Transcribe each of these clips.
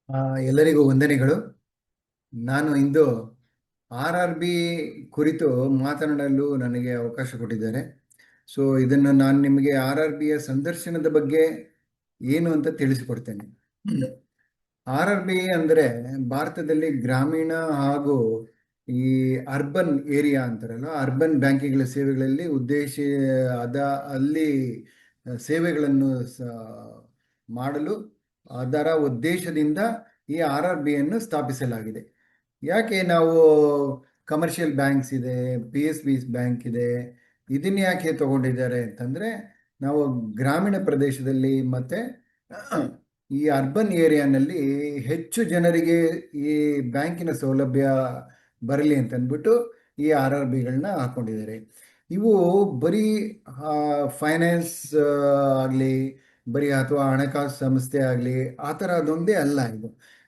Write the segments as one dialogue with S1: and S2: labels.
S1: ಆ, ಎಲ್ಲರಿಗೂ ವಂದನೆಗಳು. ನಾನು ಇಂದು RRB ಕುರಿತು ಮಾತನಾಡಲು ನನಗೆ ಅವಕಾಶ ಕೊಟ್ಟಿದ್ದಾರೆ. ಸೊ ಇದನ್ನು ನಾನು ನಿಮಗೆ RRBಯ ಸಂದರ್ಶನದ ಬಗ್ಗೆ ಏನು ಅಂತ ತಿಳಿಸಿಕೊಡ್ತೇನೆ. RRB ಅಂದರೆ ಭಾರತದಲ್ಲಿ ಗ್ರಾಮೀಣ ಹಾಗೂ ಈ ಅರ್ಬನ್ ಏರಿಯಾ ಅಂತಾರಲ್ಲ, ಅರ್ಬನ್ ಬ್ಯಾಂಕಿಂಗ್ ಸೇವೆಗಳಲ್ಲಿ ಅದ ಅಲ್ಲಿ ಸೇವೆಗಳನ್ನು ಮಾಡಲು ಅದರ ಉದ್ದೇಶದಿಂದ ಈ RRBಯನ್ನು ಸ್ಥಾಪಿಸಲಾಗಿದೆ. ಯಾಕೆ ನಾವು ಕಮರ್ಷಿಯಲ್ ಬ್ಯಾಂಕ್ಸ್ ಇದೆ, PSB ಬ್ಯಾಂಕ್ ಇದೆ, ಇದನ್ನ ಯಾಕೆ ತಗೊಂಡಿದ್ದಾರೆ ಅಂತಂದ್ರೆ, ನಾವು ಗ್ರಾಮೀಣ ಪ್ರದೇಶದಲ್ಲಿ ಮತ್ತೆ ಈ ಅರ್ಬನ್ ಏರಿಯಾನಲ್ಲಿ ಹೆಚ್ಚು ಜನರಿಗೆ ಈ ಬ್ಯಾಂಕಿನ ಸೌಲಭ್ಯ ಬರಲಿ ಅಂತ ಅಂದ್ಬಿಟ್ಟು ಈ RRBಗಳನ್ನ ಹಾಕೊಂಡಿದ್ದಾರೆ. ಇವು ಬರೀ ಫೈನಾನ್ಸ್ ಆಗಲಿ, ಬರೀ ಅಥವಾ ಹಣಕಾಸು ಸಂಸ್ಥೆ ಆಗಲಿ, ಆ ಥರ ಅದೊಂದೇ ಅಲ್ಲ.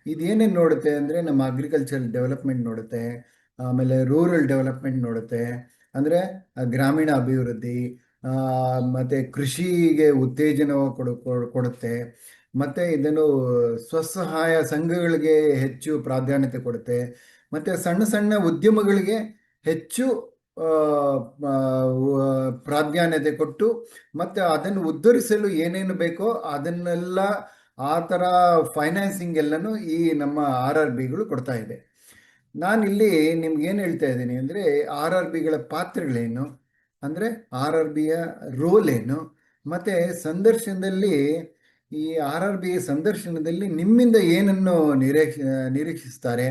S1: ಇದೇನೇನು ನೋಡುತ್ತೆ ಅಂದರೆ, ನಮ್ಮ ಅಗ್ರಿಕಲ್ಚರ್ ಡೆವಲಪ್ಮೆಂಟ್ ನೋಡುತ್ತೆ, ಆಮೇಲೆ ರೂರಲ್ ಡೆವಲಪ್ಮೆಂಟ್ ನೋಡುತ್ತೆ, ಅಂದರೆ ಗ್ರಾಮೀಣ ಅಭಿವೃದ್ಧಿ, ಮತ್ತು ಕೃಷಿಗೆ ಉತ್ತೇಜನ ಕೊಡುತ್ತೆ, ಮತ್ತು ಇದನ್ನು ಸ್ವಸಹಾಯ ಸಂಘಗಳಿಗೆ ಹೆಚ್ಚು ಪ್ರಾಧಾನ್ಯತೆ ಕೊಡುತ್ತೆ, ಮತ್ತು ಸಣ್ಣ ಸಣ್ಣ ಉದ್ಯಮಗಳಿಗೆ ಹೆಚ್ಚು ಆ, ಆ, ಪ್ರಾಧಾನ್ಯತೆ ಕೊಟ್ಟು, ಮತ್ತು ಅದನ್ನು ಉದ್ಧರಿಸಲು ಏನೇನು ಬೇಕೋ ಅದನ್ನೆಲ್ಲ ಆ ಥರ ಫೈನಾನ್ಸಿಂಗ್ ಎಲ್ಲನೂ ಈ ನಮ್ಮ RRBಗಳು ಕೊಡ್ತಾ ಇದೆ. ನಾನಿಲ್ಲಿ ನಿಮ್ಗೆ ಏನು ಹೇಳ್ತಾ ಇದ್ದೀನಿ ಅಂದರೆ, RRBಗಳ ಪಾತ್ರಗಳೇನು, ಅಂದರೆ RRBಯ ರೋಲ್ ಏನು, ಮತ್ತು ಸಂದರ್ಶನದಲ್ಲಿ ಈ RRB ಸಂದರ್ಶನದಲ್ಲಿ ನಿಮ್ಮಿಂದ ಏನನ್ನು ನಿರೀಕ್ಷಿಸ್ತಾರೆ,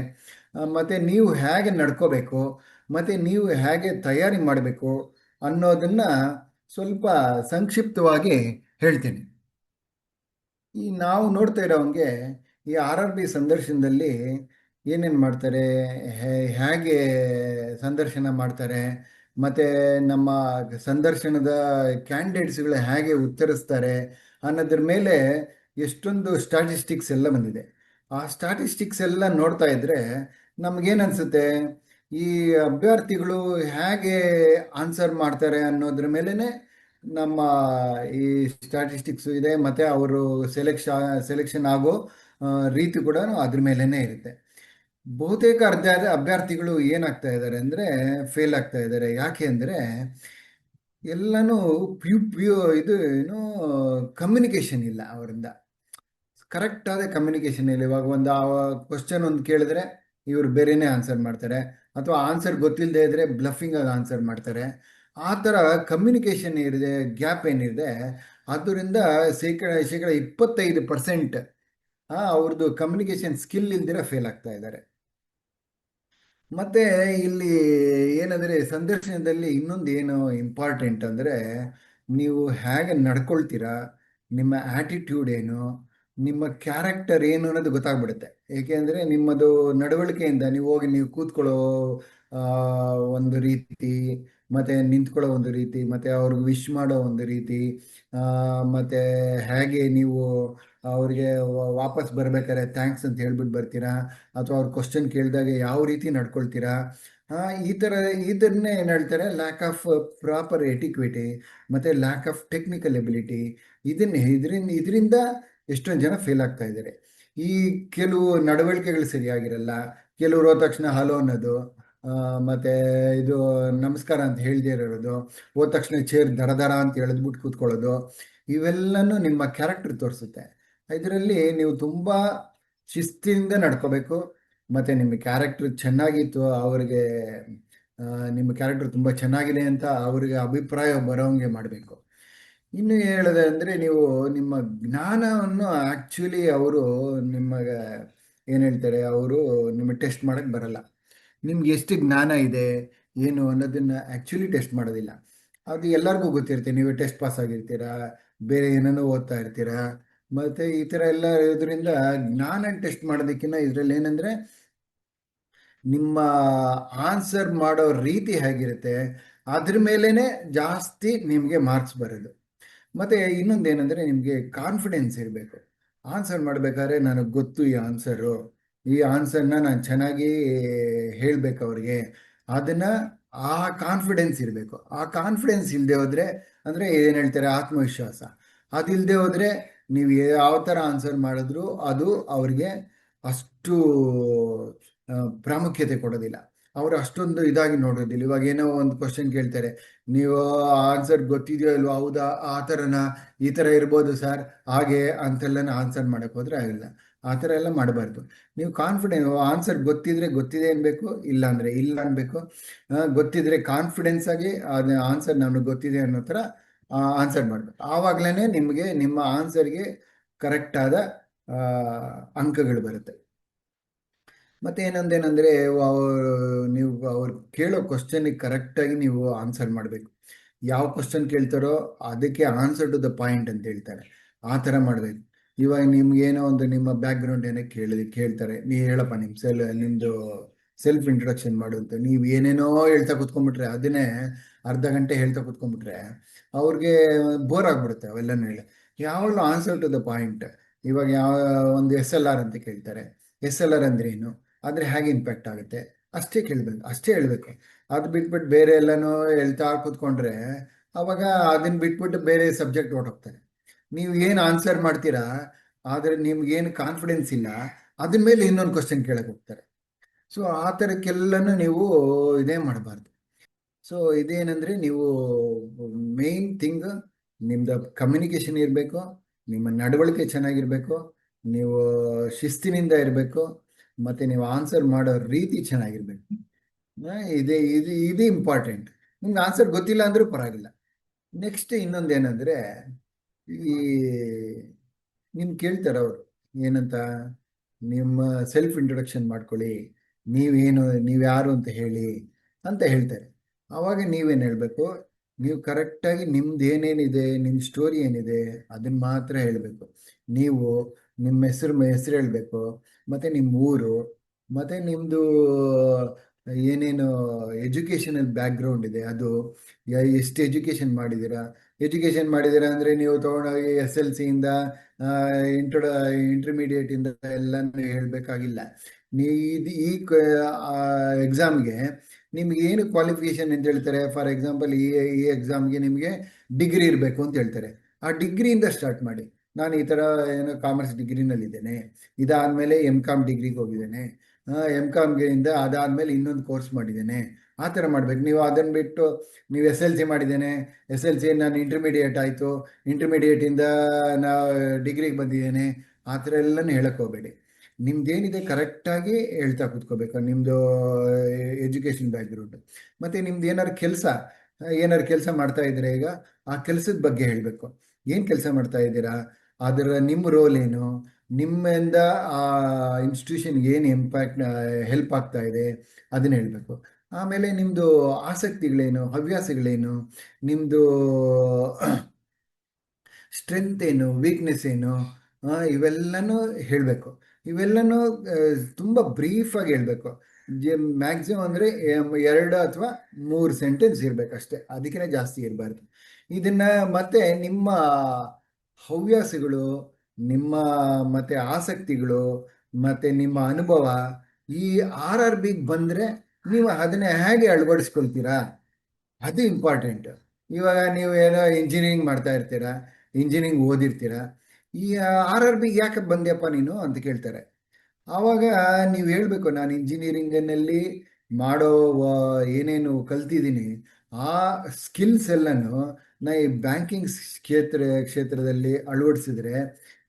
S1: ಮತ್ತು ನೀವು ಹೇಗೆ ನಡ್ಕೋಬೇಕು, ಮತ್ತು ನೀವು ಹೇಗೆ ತಯಾರಿ ಮಾಡಬೇಕು ಅನ್ನೋದನ್ನು ಸ್ವಲ್ಪ ಸಂಕ್ಷಿಪ್ತವಾಗಿ ಹೇಳ್ತೀನಿ. ಈ ನಾವು ನೋಡ್ತಾ ಇರೋಂಗೆ ಈ RRB ಸಂದರ್ಶನದಲ್ಲಿ ಏನೇನು ಮಾಡ್ತಾರೆ, ಹೇಗೆ ಸಂದರ್ಶನ ಮಾಡ್ತಾರೆ, ಮತ್ತು ನಮ್ಮ ಸಂದರ್ಶನದ ಕ್ಯಾಂಡಿಡೇಟ್ಸ್ಗಳು ಹೇಗೆ ಉತ್ತರಿಸ್ತಾರೆ ಅನ್ನೋದ್ರ ಮೇಲೆ ಎಷ್ಟೊಂದು ಸ್ಟಾಟಿಸ್ಟಿಕ್ಸ್ ಎಲ್ಲ ಬಂದಿದೆ. ಆ ಸ್ಟಾಟಿಸ್ಟಿಕ್ಸ್ ಎಲ್ಲ ನೋಡ್ತಾ ಇದ್ರೆ ನಮಗೇನನ್ಸುತ್ತೆ, ಈ ಅಭ್ಯರ್ಥಿಗಳು ಹೇಗೆ ಆನ್ಸರ್ ಮಾಡ್ತಾರೆ ಅನ್ನೋದ್ರ ಮೇಲೇ ನಮ್ಮ ಈ ಸ್ಟ್ಯಾಟಿಸ್ಟಿಕ್ಸ್ ಇದೆ, ಮತ್ತು ಅವರು ಸೆಲೆಕ್ಷನ್ ಆಗೋ ರೀತಿ ಕೂಡ ಅದ್ರ ಮೇಲೇ ಇರುತ್ತೆ. ಬಹುತೇಕ ಅಭ್ಯರ್ಥಿಗಳು ಏನಾಗ್ತಾ ಇದ್ದಾರೆ ಅಂದರೆ ಫೇಲ್ ಆಗ್ತಾ ಇದ್ದಾರೆ. ಯಾಕೆ ಅಂದರೆ ಎಲ್ಲನೂ ಇದು ಏನು ಕಮ್ಯುನಿಕೇಷನ್ ಇಲ್ಲ ಅವರಿಂದ. ಕರೆಕ್ಟ್ ಆದ ಕಮ್ಯುನಿಕೇಷನ್ ಇಲ್ಲ. ಇವಾಗ ಒಂದು ಕ್ವಶನ್ ಒಂದು ಕೇಳಿದ್ರೆ ಇವರು ಬೇರೆನೇ ಆನ್ಸರ್ ಮಾಡ್ತಾರೆ, ಅಥವಾ ಆನ್ಸರ್ ಗೊತ್ತಿಲ್ಲದೆ ಇದ್ರೆ ಬ್ಲಫಿಂಗ್ ಆಗಿ ಆನ್ಸರ್ ಮಾಡ್ತಾರೆ. ಆ ಥರ ಕಮ್ಯುನಿಕೇಷನ್ ಏನಿದೆ, ಗ್ಯಾಪ್ ಏನಿದೆ, ಅದರಿಂದ ಶೇಕಡ 25% ಅವ್ರದ್ದು ಕಮ್ಯುನಿಕೇಷನ್ ಸ್ಕಿಲ್ ಇಲ್ದಿರ ಫೇಲ್ ಆಗ್ತಾ ಇದ್ದಾರೆ. ಮತ್ತೆ ಇಲ್ಲಿ ಏನಂದರೆ, ಸಂದರ್ಶನದಲ್ಲಿ ಇನ್ನೊಂದು ಏನು ಇಂಪಾರ್ಟೆಂಟ್ ಅಂದರೆ, ನೀವು ಹೇಗೆ ನಡ್ಕೊಳ್ತೀರಾ, ನಿಮ್ಮ ಆ್ಯಟಿಟ್ಯೂಡ್ ಏನು, ನಿಮ್ಮ ಕ್ಯಾರೆಕ್ಟರ್ ಏನು ಅನ್ನೋದು ಗೊತ್ತಾಗ್ಬಿಡುತ್ತೆ. ಏಕೆಂದರೆ ನಿಮ್ಮದು ನಡವಳಿಕೆಯಿಂದ ನೀವು ಕೂತ್ಕೊಳ್ಳೋ ಆ, ಒಂದು ರೀತಿ, ಮತ್ತು ನಿಂತ್ಕೊಳ್ಳೋ ಒಂದು ರೀತಿ, ಮತ್ತು ಅವ್ರಿಗೆ ವಿಶ್ ಮಾಡೋ ಒಂದು ರೀತಿ, ಮತ್ತು ಹೇಗೆ ನೀವು ಅವ್ರಿಗೆ ವಾಪಸ್ ಬರ್ಬೇಕಾದ್ರೆ ಥ್ಯಾಂಕ್ಸ್ ಅಂತ ಹೇಳ್ಬಿಟ್ಟು ಬರ್ತೀರಾ, ಅಥವಾ ಅವ್ರು ಕ್ವಶನ್ ಕೇಳಿದಾಗ ಯಾವ ರೀತಿ ನಡ್ಕೊಳ್ತೀರಾ, ಈ ಥರ ಇದನ್ನೇ ಏನು ಹೇಳ್ತಾರೆ, ಲ್ಯಾಕ್ ಆಫ್ ಪ್ರಾಪರ್ ಎಟಿಕ್ವಿಟಿ ಮತ್ತು ಲ್ಯಾಕ್ ಆಫ್ ಟೆಕ್ನಿಕಲ್ ಎಬಿಲಿಟಿ. ಇದರಿಂದ ಎಷ್ಟೊಂದು ಜನ ಫೇಲ್ ಆಗ್ತಾ ಇದ್ದಾರೆ. ಈ ಕೆಲವು ನಡವಳಿಕೆಗಳು ಸರಿಯಾಗಿರಲ್ಲ. ಕೆಲವರು ಹೋದ ತಕ್ಷಣ ಹಲೋ ಅನ್ನೋದು, ಮತ್ತು ಇದು ನಮಸ್ಕಾರ ಅಂತ ಹೇಳ್ದೇ ಇರೋದು, ಹೋದ ತಕ್ಷಣ ಚೇರ್ ದರ ದರ ಅಂತ ಎಳೆದ್ಬಿಟ್ಟು ಕೂತ್ಕೊಳ್ಳೋದು, ಇವೆಲ್ಲನೂ ನಿಮ್ಮ ಕ್ಯಾರೆಕ್ಟರ್ ತೋರಿಸುತ್ತೆ. ಇದರಲ್ಲಿ ನೀವು ತುಂಬ ಶಿಸ್ತಿನಿಂದ ನಡ್ಕೋಬೇಕು, ಮತ್ತು ನಿಮ್ಮ ಕ್ಯಾರೆಕ್ಟರ್ ಚೆನ್ನಾಗಿತ್ತು ಅವರಿಗೆ, ನಿಮ್ಮ ಕ್ಯಾರೆಕ್ಟರ್ ತುಂಬ ಚೆನ್ನಾಗಿದೆ ಅಂತ ಅವರಿಗೆ ಅಭಿಪ್ರಾಯ ಬರೋಂಗೆ ಮಾಡಬೇಕು. ಇನ್ನು ಹೇಳಿದೆ ಅಂದರೆ, ನೀವು ನಿಮ್ಮ ಜ್ಞಾನವನ್ನು ಆ್ಯಕ್ಚುಲಿ ಅವರು ನಿಮಗೆ ಏನು ಹೇಳ್ತಾರೆ, ಅವರು ನಿಮಗೆ ಟೆಸ್ಟ್ ಮಾಡೋಕ್ಕೆ ಬರಲ್ಲ. ನಿಮ್ಗೆ ಎಷ್ಟು ಜ್ಞಾನ ಇದೆ ಏನು ಅನ್ನೋದನ್ನು ಆ್ಯಕ್ಚುಲಿ ಟೆಸ್ಟ್ ಮಾಡೋದಿಲ್ಲ. ಅದು ಎಲ್ಲರಿಗೂ ಗೊತ್ತಿರುತ್ತೆ. ನೀವು ಟೆಸ್ಟ್ ಪಾಸ್ ಆಗಿರ್ತೀರಾ, ಬೇರೆ ಏನೇನೋ ಓದ್ತಾ ಇರ್ತೀರಾ, ಮತ್ತು ಈ ಥರ ಎಲ್ಲ ಇರೋದ್ರಿಂದ ಜ್ಞಾನ ಟೆಸ್ಟ್ ಮಾಡೋದಕ್ಕಿಂತ ಇದರಲ್ಲಿ ಏನಂದರೆ, ನಿಮ್ಮ ಆನ್ಸರ್ ಮಾಡೋ ರೀತಿ ಹೇಗಿರುತ್ತೆ ಅದ್ರ ಮೇಲೇ ಜಾಸ್ತಿ ನಿಮಗೆ ಮಾರ್ಕ್ಸ್ ಬರೋದು. ಮತ್ತು ಇನ್ನೊಂದು ಏನಂದರೆ, ನಿಮಗೆ ಕಾನ್ಫಿಡೆನ್ಸ್ ಇರಬೇಕು. ಆನ್ಸರ್ ಮಾಡಬೇಕಾದ್ರೆ ನನಗೆ ಗೊತ್ತು ಈ ಆನ್ಸರ್ನ ನಾನು ಚೆನ್ನಾಗಿ ಹೇಳಬೇಕು ಅವ್ರಿಗೆ, ಅದನ್ನು ಆ ಕಾನ್ಫಿಡೆನ್ಸ್ ಇರಬೇಕು. ಆ ಕಾನ್ಫಿಡೆನ್ಸ್ ಇಲ್ಲದೆ ಹೋದರೆ, ಅಂದರೆ ಏನು ಹೇಳ್ತಾರೆ, ಆತ್ಮವಿಶ್ವಾಸ ಅದಿಲ್ಲದೆ ಹೋದರೆ ನೀವು ಯಾವ ಥರ ಆನ್ಸರ್ ಮಾಡಿದ್ರು ಅದು ಅವ್ರಿಗೆ ಅಷ್ಟು ಆ, ಪ್ರಾಮುಖ್ಯತೆ ಕೊಡೋದಿಲ್ಲ. ಅವರು ಅಷ್ಟೊಂದು ಇದಾಗಿ ನೋಡೋದಿಲ್ಲ. ಇವಾಗ ಏನೋ ಒಂದು ಕ್ವಶನ್ ಕೇಳ್ತಾರೆ, ನೀವು ಆನ್ಸರ್ ಗೊತ್ತಿದೆಯೋ ಇಲ್ವೋ, ಹೌದಾ ಆ ಥರನ, ಈ ಥರ ಇರ್ಬೋದು ಸರ್ ಹಾಗೆ ಅಂತೆಲ್ಲ ಆನ್ಸರ್ ಮಾಡಕ್ಕೆ ಹೋದ್ರೆ ಆಗಿಲ್ಲ. ಆ ಥರ ಎಲ್ಲ ಮಾಡಬಾರ್ದು. ನೀವು ಕಾನ್ಫಿಡೆನ್ಸ್, ಆನ್ಸರ್ ಗೊತ್ತಿದ್ರೆ ಗೊತ್ತಿದೆ ಅನ್ಬೇಕು, ಇಲ್ಲ ಅಂದರೆ ಇಲ್ಲ ಅನ್ಬೇಕು. ಗೊತ್ತಿದ್ರೆ ಕಾನ್ಫಿಡೆನ್ಸ್ ಆಗಿ ಅದು ಆನ್ಸರ್ ನನಗೆ ಗೊತ್ತಿದೆ ಅನ್ನೋ ಥರ ಆನ್ಸರ್ ಮಾಡಬೇಕು. ಆವಾಗಲೇ ನಿಮಗೆ ನಿಮ್ಮ ಆನ್ಸರ್ಗೆ ಕರೆಕ್ಟಾದ ಅಂಕಗಳು ಬರುತ್ತೆ. ಮತ್ತೆ ಏನಂದೇನೆಂದರೆ, ನೀವು ಅವ್ರು ಕೇಳೋ ಕ್ವಶನಿಗೆ ಕರೆಕ್ಟಾಗಿ ನೀವು ಆನ್ಸರ್ ಮಾಡಬೇಕು. ಯಾವ ಕ್ವಶನ್ ಕೇಳ್ತಾರೋ ಅದಕ್ಕೆ ಆನ್ಸರ್ ಟು ದ ಪಾಯಿಂಟ್ ಅಂತ ಹೇಳ್ತಾರೆ, ಆ ಥರ ಮಾಡಬೇಕು. ಇವಾಗ ನಿಮ್ಗೇನೋ ಒಂದು ನಿಮ್ಮ ಬ್ಯಾಕ್ಗ್ರೌಂಡ್ ಏನೋ ಕೇಳ್ತಾರೆ, ನೀವು ಹೇಳಪ್ಪ ನಿಮ್ಮದು ಸೆಲ್ಫ್ ಇಂಟ್ರೊಡಕ್ಷನ್ ಮಾಡು ಅಂತ ನೀವು ಏನೇನೋ ಹೇಳ್ತಾ ಕೂತ್ಕೊಂಡ್ಬಿಟ್ರೆ, ಅದನ್ನೇ ಅರ್ಧ ಗಂಟೆ ಹೇಳ್ತಾ ಕೂತ್ಕೊಂಡ್ಬಿಟ್ರೆ ಅವ್ರಿಗೆ ಬೋರ್ ಆಗ್ಬಿಡುತ್ತೆ ಅವೆಲ್ಲನೂ ಹೇಳಿ. ಯಾವಾಗಲೂ ಆನ್ಸರ್ ಟು ದ ಪಾಯಿಂಟ್. ಇವಾಗ ಯಾವ ಒಂದು SLR ಅಂತ ಕೇಳ್ತಾರೆ, SLR ಅಂದ್ರೆ ಏನು, ಆದರೆ ಹೇಗೆ ಇಂಪ್ಯಾಕ್ಟ್ ಆಗುತ್ತೆ ಅಷ್ಟೇ ಕೇಳಬೇಕು, ಅಷ್ಟೇ ಹೇಳಬೇಕು. ಅದು ಬಿಟ್ಬಿಟ್ಟು ಬೇರೆ ಎಲ್ಲನೂ ಹೇಳ್ತಾ ಕೂತ್ಕೊಂಡ್ರೆ ಅವಾಗ ಅದನ್ನ ಬಿಟ್ಬಿಟ್ಟು ಬೇರೆ ಸಬ್ಜೆಕ್ಟ್ ಹೊರಟೋಗ್ತಾರೆ. ನೀವು ಏನು ಆನ್ಸರ್ ಮಾಡ್ತೀರಾ, ಆದರೆ ನಿಮ್ಗೇನು ಕಾನ್ಫಿಡೆನ್ಸ್ ಇಲ್ಲ, ಅದ್ರ ಮೇಲೆ ಇನ್ನೊಂದು ಕ್ವಶನ್ ಕೇಳಕ್ಕೆ ಹೋಗ್ತಾರೆ. ಸೊ ಆ ಥರಕ್ಕೆಲ್ಲನೂ ನೀವು ಇದೇ ಮಾಡಬಾರ್ದು. ಸೊ ಇದೇನೆಂದರೆ, ನೀವು ಮೇನ್ ಥಿಂಗ್ ನಿಮ್ದು ಕಮ್ಯುನಿಕೇಷನ್ ಇರಬೇಕು, ನಿಮ್ಮ ನಡವಳಿಕೆ ಚೆನ್ನಾಗಿರಬೇಕು, ನೀವು ಶಿಸ್ತಿನಿಂದ ಇರಬೇಕು, ಮತ್ತು ನೀವು ಆನ್ಸರ್ ಮಾಡೋ ರೀತಿ ಚೆನ್ನಾಗಿರ್ಬೇಕು. ಇದು ಇಂಪಾರ್ಟೆಂಟ್. ನಿಮ್ಗೆ ಆನ್ಸರ್ ಗೊತ್ತಿಲ್ಲ ಅಂದರೂ ಪರವಾಗಿಲ್ಲ. ನೆಕ್ಸ್ಟ್ ಇನ್ನೊಂದು ಏನಂದರೆ, ಈ ಕೇಳ್ತಾರೆ ಅವರು ಏನಂತ, ನಿಮ್ಮ ಸೆಲ್ಫ್ ಇಂಟ್ರೊಡಕ್ಷನ್ ಮಾಡ್ಕೊಳ್ಳಿ, ನೀವು ಯಾರು ಅಂತ ಹೇಳಿ ಅಂತ ಹೇಳ್ತಾರೆ. ಆವಾಗ ನೀವೇನು ಹೇಳಬೇಕು, ನೀವು ಕರೆಕ್ಟಾಗಿ ನಿಮ್ದು ಏನೇನಿದೆ, ನಿಮ್ಮ ಸ್ಟೋರಿ ಏನಿದೆ ಅದನ್ನು ಮಾತ್ರ ಹೇಳಬೇಕು. ನೀವು ನಿಮ್ಮ ಹೆಸರು ಹೇಳಬೇಕು, ಮತ್ತು ನಿಮ್ಮ ಊರು, ಮತ್ತು ನಿಮ್ಮದು ಏನೇನು ಎಜುಕೇಷನಲ್ ಬ್ಯಾಕ್ಗ್ರೌಂಡ್ ಇದೆ ಅದು, ಎಷ್ಟು ಎಜುಕೇಷನ್ ಮಾಡಿದ್ದೀರಾ ಅಂದರೆ ನೀವು ತೊಗೊಂಡೋಗಿ SLCಯಿಂದ ಇಂಟರ್ಮೀಡಿಯೇಟಿಂದ ಎಲ್ಲ ಹೇಳಬೇಕಾಗಿಲ್ಲ. ನೀವು ಈ ಎಕ್ಸಾಮ್ಗೆ ನಿಮ್ಗೆ ಏನು ಕ್ವಾಲಿಫಿಕೇಷನ್ ಅಂತ ಹೇಳ್ತಾರೆ. ಫಾರ್ ಎಕ್ಸಾಂಪಲ್ ಈ ಎಕ್ಸಾಮ್ಗೆ ನಿಮಗೆ ಡಿಗ್ರಿ ಇರಬೇಕು ಅಂತ ಹೇಳ್ತಾರೆ. ಆ ಡಿಗ್ರಿಯಿಂದ ಸ್ಟಾರ್ಟ್ ಮಾಡಿ. ನಾನು ಈ ಥರ ಏನೋ ಕಾಮರ್ಸ್ ಡಿಗ್ರಿನಲ್ಲಿದ್ದೇನೆ, ಇದಾದಮೇಲೆ MCOM ಡಿಗ್ರಿಗೆ ಹೋಗಿದ್ದೇನೆ, MCOMಗಿಂದ ಅದಾದಮೇಲೆ ಇನ್ನೊಂದು ಕೋರ್ಸ್ ಮಾಡಿದ್ದೇನೆ, ಆ ಥರ ಮಾಡ್ಬೇಕು. ನೀವು ಅದನ್ನು ಬಿಟ್ಟು ನೀವು SLC ಮಾಡಿದ್ದೇನೆ, SLC ನಾನು ಇಂಟರ್ಮೀಡಿಯೇಟ್ ಆಯಿತು, ಇಂಟರ್ಮೀಡಿಯೇಟಿಂದ ನಾ ಡಿಗ್ರಿಗೆ ಬಂದಿದ್ದೇನೆ, ಆ ಥರ ಎಲ್ಲನೂ ಹೇಳಕ್ಕೆ ಹೋಗಬೇಡಿ. ನಿಮ್ದೇನಿದೆ ಕರೆಕ್ಟಾಗಿ ಹೇಳ್ತಾ ಕೂತ್ಕೋಬೇಕು, ನಿಮ್ಮದು ಎಜುಕೇಷನ್ ಬ್ಯಾಕ್ಗ್ರೌಂಡ್. ಮತ್ತು ನಿಮ್ದು ಏನಾರು ಕೆಲಸ ಮಾಡ್ತಾ ಇದ್ದೀರಾ, ಈಗ ಆ ಕೆಲಸದ ಬಗ್ಗೆ ಹೇಳಬೇಕು. ಏನು ಕೆಲಸ ಮಾಡ್ತಾ ಇದ್ದೀರಾ, ಅದರ ನಿಮ್ಮ ರೋಲ್ ಏನು, ನಿಮ್ಮಿಂದ ಆ ಇನ್ಸ್ಟಿಟ್ಯೂಷನ್ಗೆ ಏನು ಹೆಲ್ಪ್ ಆಗ್ತಾ ಇದೆ ಅದನ್ನ ಹೇಳಬೇಕು. ಆಮೇಲೆ ನಿಮ್ಮದು ಆಸಕ್ತಿಗಳೇನು, ಹವ್ಯಾಸಗಳೇನು, ನಿಮ್ಮದು ಸ್ಟ್ರೆಂತ್ ಏನು, ವೀಕ್ನೆಸ್ ಏನು, ಇವೆಲ್ಲನೂ ಹೇಳಬೇಕು. ಇವೆಲ್ಲನೂ ತುಂಬ ಬ್ರೀಫಾಗಿ ಹೇಳಬೇಕು. ಮ್ಯಾಕ್ಸಿಮಮ್ ಅಂದರೆ 2 ಅಥವಾ 3 ಸೆಂಟೆನ್ಸ್ ಇರಬೇಕು ಅಷ್ಟೇ, ಅದಕ್ಕಿಂತ ಜಾಸ್ತಿ ಇರಬಾರ್ದು. ಇದನ್ನು ಮತ್ತೆ ನಿಮ್ಮ ಹವ್ಯಾಸಗಳು, ನಿಮ್ಮ ಮತ್ತು ಆಸಕ್ತಿಗಳು ಮತ್ತು ನಿಮ್ಮ ಅನುಭವ ಈ RRBಗೆ ಬಂದರೆ ನೀವು ಅದನ್ನೇ ಹೇಗೆ ಅಳವಡಿಸ್ಕೊಳ್ತೀರಾ, ಅದು ಇಂಪಾರ್ಟೆಂಟ್. ಇವಾಗ ನೀವು ಏನೋ ಇಂಜಿನಿಯರಿಂಗ್ ಮಾಡ್ತಾ ಇರ್ತೀರಾ, ಇಂಜಿನಿಯರಿಂಗ್ ಓದಿರ್ತೀರಾ, ಈ RRBಗೆ ಯಾಕೆ ಬಂದ್ಯಪ್ಪ ನೀನು ಅಂತ ಕೇಳ್ತಾರೆ. ಆವಾಗ ನೀವು ಹೇಳಬೇಕು, ನಾನು ಇಂಜಿನಿಯರಿಂಗ್ನಲ್ಲಿ ಮಾಡೋ ಏನೇನು ಕಲ್ತಿದ್ದೀನಿ ಆ ಸ್ಕಿಲ್ಸ್ ಎಲ್ಲನೂ ನಾ ಈ ಬ್ಯಾಂಕಿಂಗ್ ಕ್ಷೇತ್ರದಲ್ಲಿ ಅಳವಡಿಸಿದ್ರೆ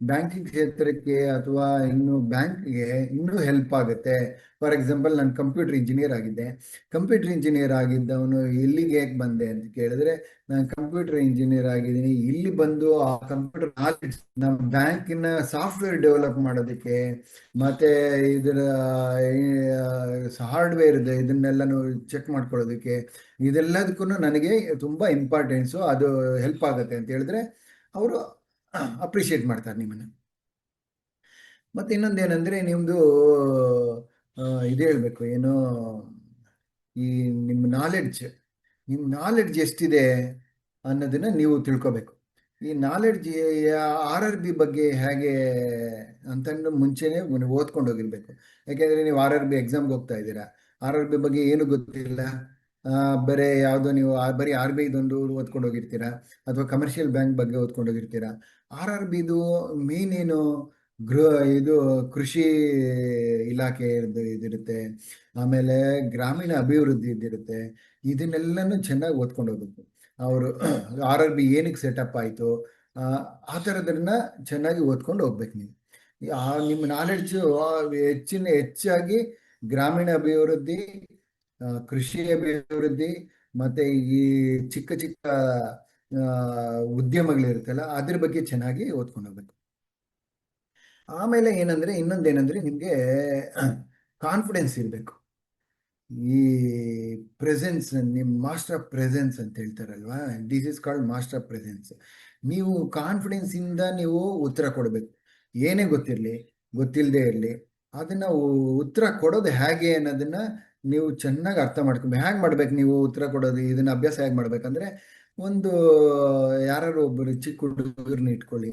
S1: ಬ್ಯಾಂಕಿಂಗ್ ಕ್ಷೇತ್ರಕ್ಕೆ ಅಥವಾ ಇನ್ನು ಬ್ಯಾಂಕ್ಗೆ ಇನ್ನೂ ಹೆಲ್ಪ್ ಆಗುತ್ತೆ. ಫಾರ್ ಎಕ್ಸಾಂಪಲ್, ನಾನು ಕಂಪ್ಯೂಟರ್ ಇಂಜಿನಿಯರ್ ಆಗಿದ್ದೆ. ಕಂಪ್ಯೂಟರ್ ಇಂಜಿನಿಯರ್ ಆಗಿದ್ದವನು ಇಲ್ಲಿಗೆ ಹೇಗೆ ಬಂದೆ ಅಂತ ಕೇಳಿದ್ರೆ, ನಾನು ಕಂಪ್ಯೂಟರ್ ಇಂಜಿನಿಯರ್ ಆಗಿದ್ದೀನಿ, ಇಲ್ಲಿ ಬಂದು ಆ ಕಂಪ್ಯೂಟರ್ ನಾಲೆಡ್ಜ್ ನಮ್ಮ ಬ್ಯಾಂಕಿನ ಸಾಫ್ಟ್ವೇರ್ ಡೆವಲಪ್ ಮಾಡೋದಕ್ಕೆ, ಮತ್ತೆ ಇದರ ಹಾರ್ಡ್ವೇರ್ ಇದೆ ಇದನ್ನೆಲ್ಲನೂ ಚೆಕ್ ಮಾಡ್ಕೊಳ್ಳೋದಕ್ಕೆ, ಇದೆಲ್ಲದಕ್ಕೂ ನನಗೆ ತುಂಬ ಇಂಪಾರ್ಟೆನ್ಸು, ಅದು ಹೆಲ್ಪ್ ಆಗುತ್ತೆ ಅಂತ ಹೇಳಿದ್ರೆ ಅವರು ಅಪ್ರಿಷಿಯೇಟ್ ಮಾಡ್ತಾರೆ ನಿಮ್ಮನ್ನು. ಮತ್ತು ಇನ್ನೊಂದು ಏನಂದರೆ, ನಿಮ್ಮದು ಇದು ಹೇಳಬೇಕು, ಏನು ಈ ನಿಮ್ಮ ನಾಲೆಡ್ಜ್ ಎಷ್ಟಿದೆ ಅನ್ನೋದನ್ನು ನೀವು ತಿಳ್ಕೊಬೇಕು. ಈ ನಾಲೆಡ್ಜ್ RRB ಬಗ್ಗೆ ಹೇಗೆ ಅಂತಂದು ಮುಂಚೆನೇ ಓದ್ಕೊಂಡು ಹೋಗಿರ್ಬೇಕು. ಯಾಕೆಂದರೆ ನೀವು RRB ಎಕ್ಸಾಮ್ಗೆ ಹೋಗ್ತಾ ಇದ್ದೀರಾ, RRB ಬಗ್ಗೆ ಏನು ಗೊತ್ತಿಲ್ಲ, ಬರೀ ಯಾವುದೋ ನೀವು ಬರೀ RBIದೊಂದು ಓದ್ಕೊಂಡು ಹೋಗಿರ್ತೀರಾ, ಅಥವಾ ಕಮರ್ಷಿಯಲ್ ಬ್ಯಾಂಕ್ ಬಗ್ಗೆ ಓದ್ಕೊಂಡು ಹೋಗಿರ್ತೀರಾ. RRBದು ಮೇನ್ ಏನು, ಗೃಹ ಇದು ಕೃಷಿ ಇಲಾಖೆ ಇದಿರುತ್ತೆ. ಆಮೇಲೆ ಗ್ರಾಮೀಣ ಅಭಿವೃದ್ಧಿ ಇದ್ದಿರುತ್ತೆ. ಇದನ್ನೆಲ್ಲನೂ ಚೆನ್ನಾಗಿ ಓದ್ಕೊಂಡು ಹೋಗ್ಬೇಕು. ಅವರು RRB ಏನಕ್ಕೆ ಸೆಟಪ್ ಆಯಿತು, ಆ ಥರದನ್ನ ಚೆನ್ನಾಗಿ ಓದ್ಕೊಂಡು ಹೋಗ್ಬೇಕು ನೀವು. ನಿಮ್ಮ ನಾಲೆಡ್ಜು ಹೆಚ್ಚಾಗಿ ಗ್ರಾಮೀಣ ಅಭಿವೃದ್ಧಿ, ಕೃಷಿ ಅಭಿವೃದ್ಧಿ, ಮತ್ತೆ ಈ ಚಿಕ್ಕ ಚಿಕ್ಕ ಉದ್ಯಮಗಳಿರುತ್ತಲ್ಲ ಅದ್ರ ಬಗ್ಗೆ ಚೆನ್ನಾಗಿ ಓದ್ಕೊಂಡು ಹೋಗ್ಬೇಕು. ಆಮೇಲೆ ಏನಂದ್ರೆ ಇನ್ನೊಂದೇನಂದ್ರೆ ನಿಮಗೆ ಕಾನ್ಫಿಡೆನ್ಸ್ ಇರಬೇಕು. ಈ ಪ್ರೆಸೆನ್ಸ್, ನಿಮ್ಮ ಮಾಸ್ಟರ್ ಆಫ್ ಪ್ರೆಸೆನ್ಸ್ ಅಂತ ಹೇಳ್ತಾರಲ್ವಾ, this is called master of presence. ನೀವು ಕಾನ್ಫಿಡೆನ್ಸ್ ಇಂದ ನೀವು ಉತ್ತರ ಕೊಡಬೇಕು. ಏನೇ ಗೊತ್ತಿರಲಿ, ಗೊತ್ತಿಲ್ಲದೆ ಇರಲಿ, ಅದನ್ನ ಉತ್ತರ ಕೊಡೋದು ಹೇಗೆ ಅನ್ನೋದನ್ನ ನೀವು ಚೆನ್ನಾಗಿ ಅರ್ಥ ಮಾಡ್ಕೊಬೇಕು. ಹೇಗೆ ಮಾಡ್ಬೇಕು ನೀವು ಉತ್ತರ ಕೊಡೋದು, ಇದನ್ನ ಅಭ್ಯಾಸ ಹೇಗೆ ಮಾಡ್ಬೇಕಂದ್ರೆ, ಒಂದು ಯಾರು ಒಬ್ಬರು ಚಿಕ್ಕ ಹುಡುಗರನ್ನ ಇಟ್ಕೊಳ್ಳಿ.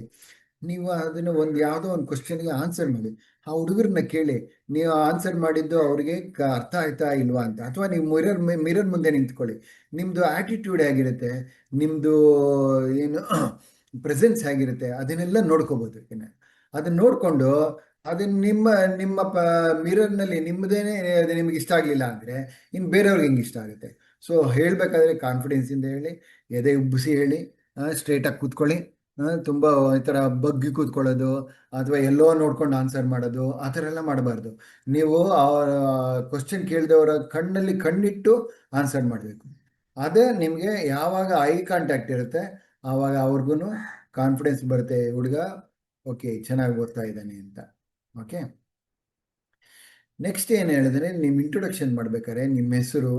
S1: ನೀವು ಅದನ್ನ ಒಂದು ಯಾವುದೋ ಒಂದು ಕ್ವಶನ್ಗೆ ಆನ್ಸರ್ ಮಾಡಿ. ಆ ಹುಡುಗರನ್ನ ಕೇಳಿ, ನೀವು ಆನ್ಸರ್ ಮಾಡಿದ್ದು ಅವ್ರಿಗೆ ಅರ್ಥ ಆಯ್ತಾ ಇಲ್ವಾ ಅಂತ. ಅಥವಾ ನೀವು ಮಿರರ್ ಮುಂದೆ ನಿಂತ್ಕೊಳ್ಳಿ. ನಿಮ್ಮದು ಆಟಿಟ್ಯೂಡ್ ಹೇಗಿರುತ್ತೆ, ನಿಮ್ಮದು ಏನು ಪ್ರೆಸೆನ್ಸ್ ಹೇಗಿರುತ್ತೆ, ಅದನ್ನೆಲ್ಲ ನೋಡ್ಕೋಬೋದು. ಅದನ್ನ ನೋಡಿಕೊಂಡು ಅದನ್ನ ನಿಮ್ಮ ನಿಮ್ಮ ಮಿರರ್ನಲ್ಲಿ ನಿಮ್ಮದೇನೆ ಅದು ನಿಮ್ಗೆ ಇಷ್ಟ ಆಗಲಿಲ್ಲ ಅಂದರೆ ಇನ್ನು ಬೇರೆಯವ್ರಿಗೆ ಹೆಂಗೆ ಇಷ್ಟ ಆಗುತ್ತೆ. ಸೊ ಹೇಳಬೇಕಾದ್ರೆ ಕಾನ್ಫಿಡೆನ್ಸಿಂದ ಹೇಳಿ, ಎದೆ ಉಬ್ಬಿಸಿ ಹೇಳಿ, ಸ್ಟ್ರೇಟಾಗಿ ಕೂತ್ಕೊಳ್ಳಿ. ತುಂಬ ಈ ಥರ ಬಗ್ಗಿ ಕೂತ್ಕೊಳ್ಳೋದು ಅಥವಾ ಎಲ್ಲೋ ನೋಡ್ಕೊಂಡು ಆನ್ಸರ್ ಮಾಡೋದು ಆ ಥರ ಎಲ್ಲ ಮಾಡಬಾರ್ದು. ನೀವು ಅವರ ಕ್ವಶನ್ ಕೇಳಿದವರ ಕಣ್ಣಲ್ಲಿ ಕಣ್ಣಿಟ್ಟು ಆನ್ಸರ್ ಮಾಡಬೇಕು. ಅದೇ ನಿಮಗೆ ಯಾವಾಗ ಐ ಕಾಂಟ್ಯಾಕ್ಟ್ ಇರುತ್ತೆ ಆವಾಗ ಅವ್ರಿಗೂ ಕಾನ್ಫಿಡೆನ್ಸ್ ಬರುತ್ತೆ, ಹುಡುಗ ಓಕೆ ಚೆನ್ನಾಗಿ ಓದ್ತಾ ಇದ್ದಾನೆ ಅಂತ. ಓಕೆ, ನೆಕ್ಸ್ಟ್ ಏನು ಹೇಳಿದ್ರೆ, ನಿಮ್ಮ ಇಂಟ್ರೊಡಕ್ಷನ್ ಮಾಡ್ಬೇಕಾದ್ರೆ ನಿಮ್ಮ ಹೆಸರು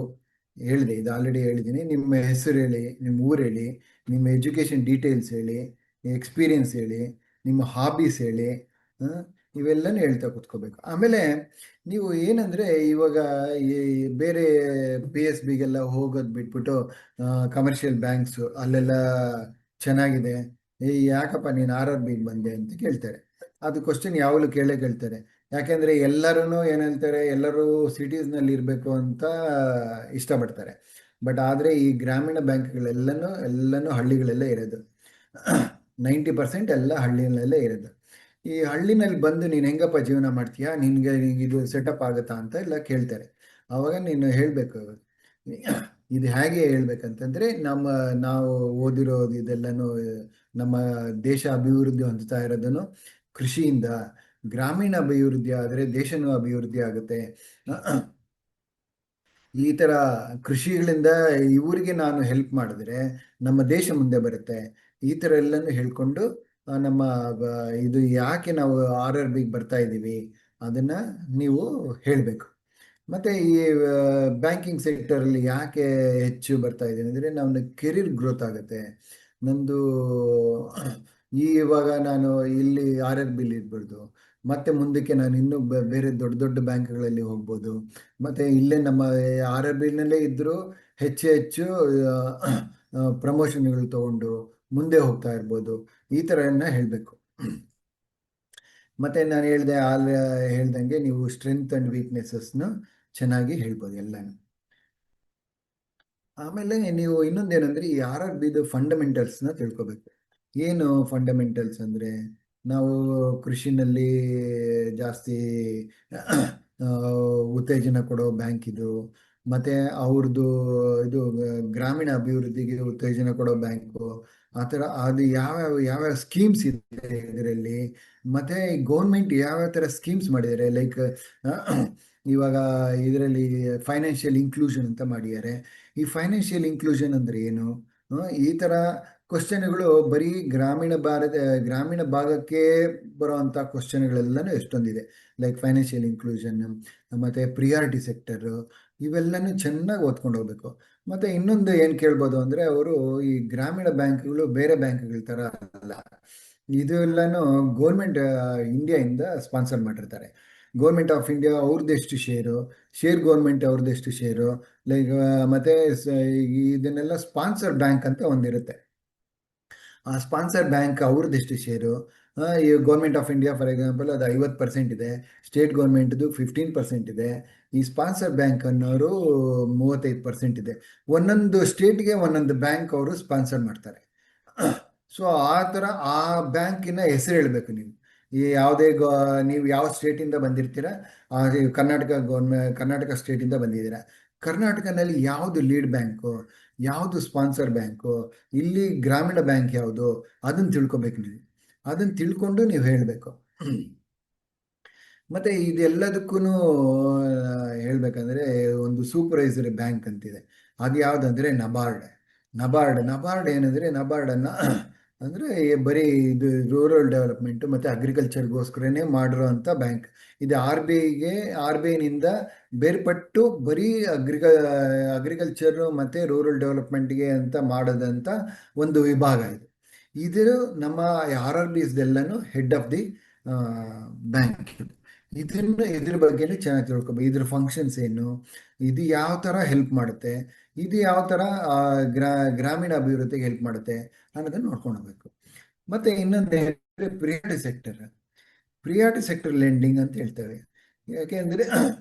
S1: ಹೇಳಿದೆ, ಇದು ಆಲ್ರೆಡಿ ಹೇಳಿದ್ದೀನಿ. ನಿಮ್ಮ ಹೆಸರು ಹೇಳಿ, ನಿಮ್ಮ ಊರು ಹೇಳಿ, ನಿಮ್ಮ ಎಜುಕೇಷನ್ ಡೀಟೇಲ್ಸ್ ಹೇಳಿ, ಎಕ್ಸ್ಪೀರಿಯನ್ಸ್ ಹೇಳಿ, ನಿಮ್ಮ ಹಾಬೀಸ್ ಹೇಳಿ, ಇವೆಲ್ಲನೂ ಹೇಳ್ತಾ ಕೂತ್ಕೋಬೇಕು. ಆಮೇಲೆ ನೀವು ಏನಂದರೆ ಇವಾಗ ಈ ಬೇರೆ PSBಗೆಲ್ಲ ಹೋಗೋದು ಬಿಟ್ಬಿಟ್ಟು ಕಮರ್ಷಿಯಲ್ ಬ್ಯಾಂಕ್ಸು ಅಲ್ಲೆಲ್ಲ ಚೆನ್ನಾಗಿದೆ, ಯಾಕಪ್ಪ ನೀನು RRBಗೆ ಬಂದೆ ಅಂತ ಕೇಳ್ತಾರೆ. ಅದು ಕ್ವಶನ್ ಯಾವಾಗಲೂ ಕೇಳ್ತಾರೆ. ಯಾಕೆಂದರೆ ಎಲ್ಲರೂ ಏನು ಹೇಳ್ತಾರೆ, ಎಲ್ಲರೂ ಸಿಟೀಸ್ನಲ್ಲಿ ಇರಬೇಕು ಅಂತ ಇಷ್ಟಪಡ್ತಾರೆ. ಬಟ್ ಆದರೆ ಈ ಗ್ರಾಮೀಣ ಬ್ಯಾಂಕ್ಗಳೆಲ್ಲನೂ ಹಳ್ಳಿಗಳಲ್ಲೇ ಇರೋದು. 90% ಎಲ್ಲ ಹಳ್ಳಿನಲ್ಲೇ ಇರೋದು. ಈ ಹಳ್ಳಿನಲ್ಲಿ ಬಂದು ನೀನು ಹೆಂಗಪ್ಪ ಜೀವನ ಮಾಡ್ತೀಯಾ, ನಿನಗೆ ಇದು ಸೆಟಪ್ ಆಗುತ್ತಾ ಅಂತ ಎಲ್ಲ ಕೇಳ್ತಾರೆ. ಆವಾಗ ನೀನು ಹೇಳಬೇಕು, ಇದು ಹೇಗೆ ಹೇಳ್ಬೇಕಂತಂದರೆ, ನಾವು ಓದಿರೋದು ಇದೆಲ್ಲನೂ ನಮ್ಮ ದೇಶ ಅಭಿವೃದ್ಧಿ ಹೊಂದುತ್ತಾ ಇರೋದನ್ನು ಕೃಷಿಯಿಂದ. ಗ್ರಾಮೀಣ ಅಭಿವೃದ್ಧಿ ಆದರೆ ದೇಶನೂ ಅಭಿವೃದ್ಧಿ ಆಗುತ್ತೆ. ಈ ಥರ ಕೃಷಿಗಳಿಂದ ಇವರಿಗೆ ನಾನು ಹೆಲ್ಪ್ ಮಾಡಿದ್ರೆ ನಮ್ಮ ದೇಶ ಮುಂದೆ ಬರುತ್ತೆ. ಈ ಥರ ಎಲ್ಲನೂ ಹೇಳ್ಕೊಂಡು ನಮ್ಮ ಇದು ಯಾಕೆ ನಾವು RRBಗೆ ಬರ್ತಾ ಇದ್ದೀವಿ ಅದನ್ನು ನೀವು ಹೇಳಬೇಕು. ಮತ್ತು ಈ ಬ್ಯಾಂಕಿಂಗ್ ಸೆಕ್ಟರಲ್ಲಿ ಯಾಕೆ ಹೆಚ್ಚು ಬರ್ತಾ ಇದ್ದೀನಿ ಅಂದರೆ, ನಮ್ಮ ಕೆರಿಯರ್ ಗ್ರೋತ್ ಆಗುತ್ತೆ. ನಂದು ಇವಾಗ ನಾನು ಇಲ್ಲಿ RRBಲಿ ಇರ್ಬೋದು, ಮತ್ತೆ ಮುಂದಕ್ಕೆ ನಾನು ಇನ್ನೂ ಬೇರೆ ದೊಡ್ಡ ದೊಡ್ಡ ಬ್ಯಾಂಕ್ಗಳಲ್ಲಿ ಹೋಗ್ಬೋದು. ಮತ್ತು ಇಲ್ಲೇ ನಮ್ಮ RRBನಲ್ಲೇ ಇದ್ದರೂ ಹೆಚ್ಚು ಹೆಚ್ಚು ಪ್ರಮೋಷನ್ಗಳು ತೊಗೊಂಡು ಮುಂದೆ ಹೋಗ್ತಾ ಇರ್ಬೋದು. ಈ ಥರ ಹೇಳಬೇಕು. ಮತ್ತು ನಾನು ಹೇಳ್ದಂಗೆ ನೀವು ಸ್ಟ್ರೆಂತ್ ಆ್ಯಂಡ್ ವೀಕ್ನೆಸಸ್ನ ಚೆನ್ನಾಗಿ ಹೇಳ್ಬೋದು ಎಲ್ಲನೂ. ಆಮೇಲೆ ನೀವು ಇನ್ನೊಂದೇನೆಂದರೆ, ಈ RRBದು ಫಂಡಮೆಂಟಲ್ಸ್ನ ತಿಳ್ಕೊಬೇಕು. ಏನು ಫಂಡಮೆಂಟಲ್ಸ್ ಅಂದರೆ, ನಾವು ಕೃಷಿನಲ್ಲಿ ಜಾಸ್ತಿ ಉತ್ತೇಜನ ಕೊಡೋ ಬ್ಯಾಂಕ್ ಇದು. ಮತ್ತು ಅವ್ರದ್ದು ಇದು ಗ್ರಾಮೀಣ ಅಭಿವೃದ್ಧಿಗೆ ಉತ್ತೇಜನ ಕೊಡೋ ಬ್ಯಾಂಕು. ಆ ಥರ ಅದು ಯಾವ್ಯಾವ ಸ್ಕೀಮ್ಸ್ ಇದೆ ಇದರಲ್ಲಿ, ಮತ್ತು ಗೌರ್ಮೆಂಟ್ ಯಾವ್ಯಾವ ಥರ ಸ್ಕೀಮ್ಸ್ ಮಾಡಿದ್ದಾರೆ. ಲೈಕ್ ಇವಾಗ ಇದರಲ್ಲಿ ಫೈನಾನ್ಷಿಯಲ್ ಇನ್ಕ್ಲೂಷನ್ ಅಂತ ಮಾಡಿದ್ದಾರೆ. ಈ ಫೈನಾನ್ಷಿಯಲ್ ಇನ್ಕ್ಲೂಷನ್ ಅಂದರೆ ಏನು, ಈ ಥರ ಕ್ವಶನ್ಗಳು ಬರೀ ಗ್ರಾಮೀಣ ಭಾಗಕ್ಕೆ ಬರೋವಂಥ ಕ್ವಶನ್ಗಳೆಲ್ಲನೂ ಎಷ್ಟೊಂದಿದೆ. ಲೈಕ್ ಫೈನಾನ್ಷಿಯಲ್ ಇನ್ಕ್ಲೂಷನ್ ಮತ್ತು ಪ್ರಿಯಾರಿಟಿ ಸೆಕ್ಟರು, ಇವೆಲ್ಲನೂ ಚೆನ್ನಾಗಿ ಓದ್ಕೊಂಡು ಹೋಗ್ಬೇಕು. ಮತ್ತು ಇನ್ನೊಂದು ಏನು ಕೇಳ್ಬೋದು ಅಂದರೆ, ಅವರು ಈ ಗ್ರಾಮೀಣ ಬ್ಯಾಂಕ್ಗಳು ಬೇರೆ ಬ್ಯಾಂಕ್ಗಳ ಥರ ಅಲ್ಲ. ಇದೆಲ್ಲನೂ ಗೋರ್ಮೆಂಟ್ ಇಂಡಿಯಾಯಿಂದ ಸ್ಪಾನ್ಸರ್ ಮಾಡಿರ್ತಾರೆ. ಗೌರ್ಮೆಂಟ್ ಆಫ್ ಇಂಡಿಯಾ ಅವ್ರದ್ದೆಷ್ಟು ಶೇರ್ ಗೌರ್ಮೆಂಟ್ ಅವ್ರದ್ದೆಷ್ಟು ಶೇರು, ಲೈಕ್ ಮತ್ತು ಇದನ್ನೆಲ್ಲ ಸ್ಪಾನ್ಸರ್ ಬ್ಯಾಂಕ್ ಅಂತ ಒಂದಿರುತ್ತೆ. ಆ ಸ್ಪಾನ್ಸರ್ ಬ್ಯಾಂಕ್ ಅವ್ರದ್ದೆಷ್ಟು ಶೇರು, ಈ government of India for example ಅದು 50% ಇದೆ, ಸ್ಟೇಟ್ ಗೌರ್ಮೆಂಟ್ದು 15% ಇದೆ, ಈ ಸ್ಪಾನ್ಸರ್ ಬ್ಯಾಂಕ್ ಅನ್ನೋರು 35% ಇದೆ. ಒಂದೊಂದು ಸ್ಟೇಟ್ಗೆ ಒಂದೊಂದು ಬ್ಯಾಂಕ್ ಅವರು ಸ್ಪಾನ್ಸರ್ ಮಾಡ್ತಾರೆ. ಸೊ ಆ ಥರ ಆ ಬ್ಯಾಂಕಿನ ಹೆಸರು ಹೇಳಬೇಕು ನೀವು. ಈ ಯಾವುದೇ ನೀವು ಯಾವ ಸ್ಟೇಟಿಂದ ಬಂದಿರ್ತೀರಾ, ಈ ಕರ್ನಾಟಕ ಸ್ಟೇಟಿಂದ ಬಂದಿದ್ದೀರಾ, ಕರ್ನಾಟಕದಲ್ಲಿ ಯಾವುದು ಲೀಡ್ ಬ್ಯಾಂಕು, ಯಾವುದು ಸ್ಪಾನ್ಸರ್ ಬ್ಯಾಂಕು, ಇಲ್ಲಿ ಗ್ರಾಮೀಣ ಬ್ಯಾಂಕ್ ಯಾವುದು, ಅದನ್ನು ತಿಳ್ಕೊಬೇಕು ನೀವು. ಅದನ್ನು ತಿಳ್ಕೊಂಡು ನೀವು ಹೇಳಬೇಕು. ಮತ್ತು ಇದೆಲ್ಲದಕ್ಕೂ ಹೇಳ್ಬೇಕಂದ್ರೆ ಒಂದು ಸೂಪರ್ವೈಸರಿ ಬ್ಯಾಂಕ್ ಅಂತಿದೆ. ಅದು ಯಾವುದಂದರೆ ನಬಾರ್ಡ್. ನಬಾರ್ಡ್ ಏನಂದರೆ, ನಬಾರ್ಡನ್ನು ಅಂದರೆ ಬರೀ ಇದು ರೂರಲ್ ಡೆವಲಪ್ಮೆಂಟು ಮತ್ತು ಅಗ್ರಿಕಲ್ಚರ್ಗೋಸ್ಕರನೇ ಮಾಡಿರೋ ಅಂಥ ಬ್ಯಾಂಕ್. ಇದು ಆರ್ ಬಿ ಐನಿಂದ ಬೇರ್ಪಟ್ಟು ಬರೀ ಅಗ್ರಿಕಲ್ಚರು ಮತ್ತು ರೂರಲ್ ಡೆವಲಪ್ಮೆಂಟ್ಗೆ ಅಂತ ಮಾಡೋದಂಥ ಒಂದು ವಿಭಾಗ ಇದು. ಇದು ನಮ್ಮ RRBsದೆಲ್ಲನೂ ಹೆಡ್ ಆಫ್ ದಿ ಬ್ಯಾಂಕ್. ಇದ್ರ ಬಗ್ಗೆನೇ ಚೆನ್ನಾಗಿ ತಿಳ್ಕೊಬೇಕು. ಇದ್ರ ಫಂಕ್ಷನ್ಸ್ ಏನು, ಇದು ಯಾವ ಥರ ಹೆಲ್ಪ್ ಮಾಡುತ್ತೆ, ಇದು ಯಾವ ಥರ ಗ್ರಾಮೀಣ ಅಭಿವೃದ್ಧಿಗೆ ಹೆಲ್ಪ್ ಮಾಡುತ್ತೆ ಅನ್ನೋದನ್ನು ನೋಡ್ಕೊಂಡು ಹೋಗ್ಬೇಕು. ಮತ್ತು ಇನ್ನೊಂದು ಪ್ರಿಯಾರಿಟಿ ಸೆಕ್ಟರ್ ಲೆಂಡಿಂಗ್ ಅಂತ ಹೇಳ್ತೇವೆ. ಯಾಕೆಂದರೆ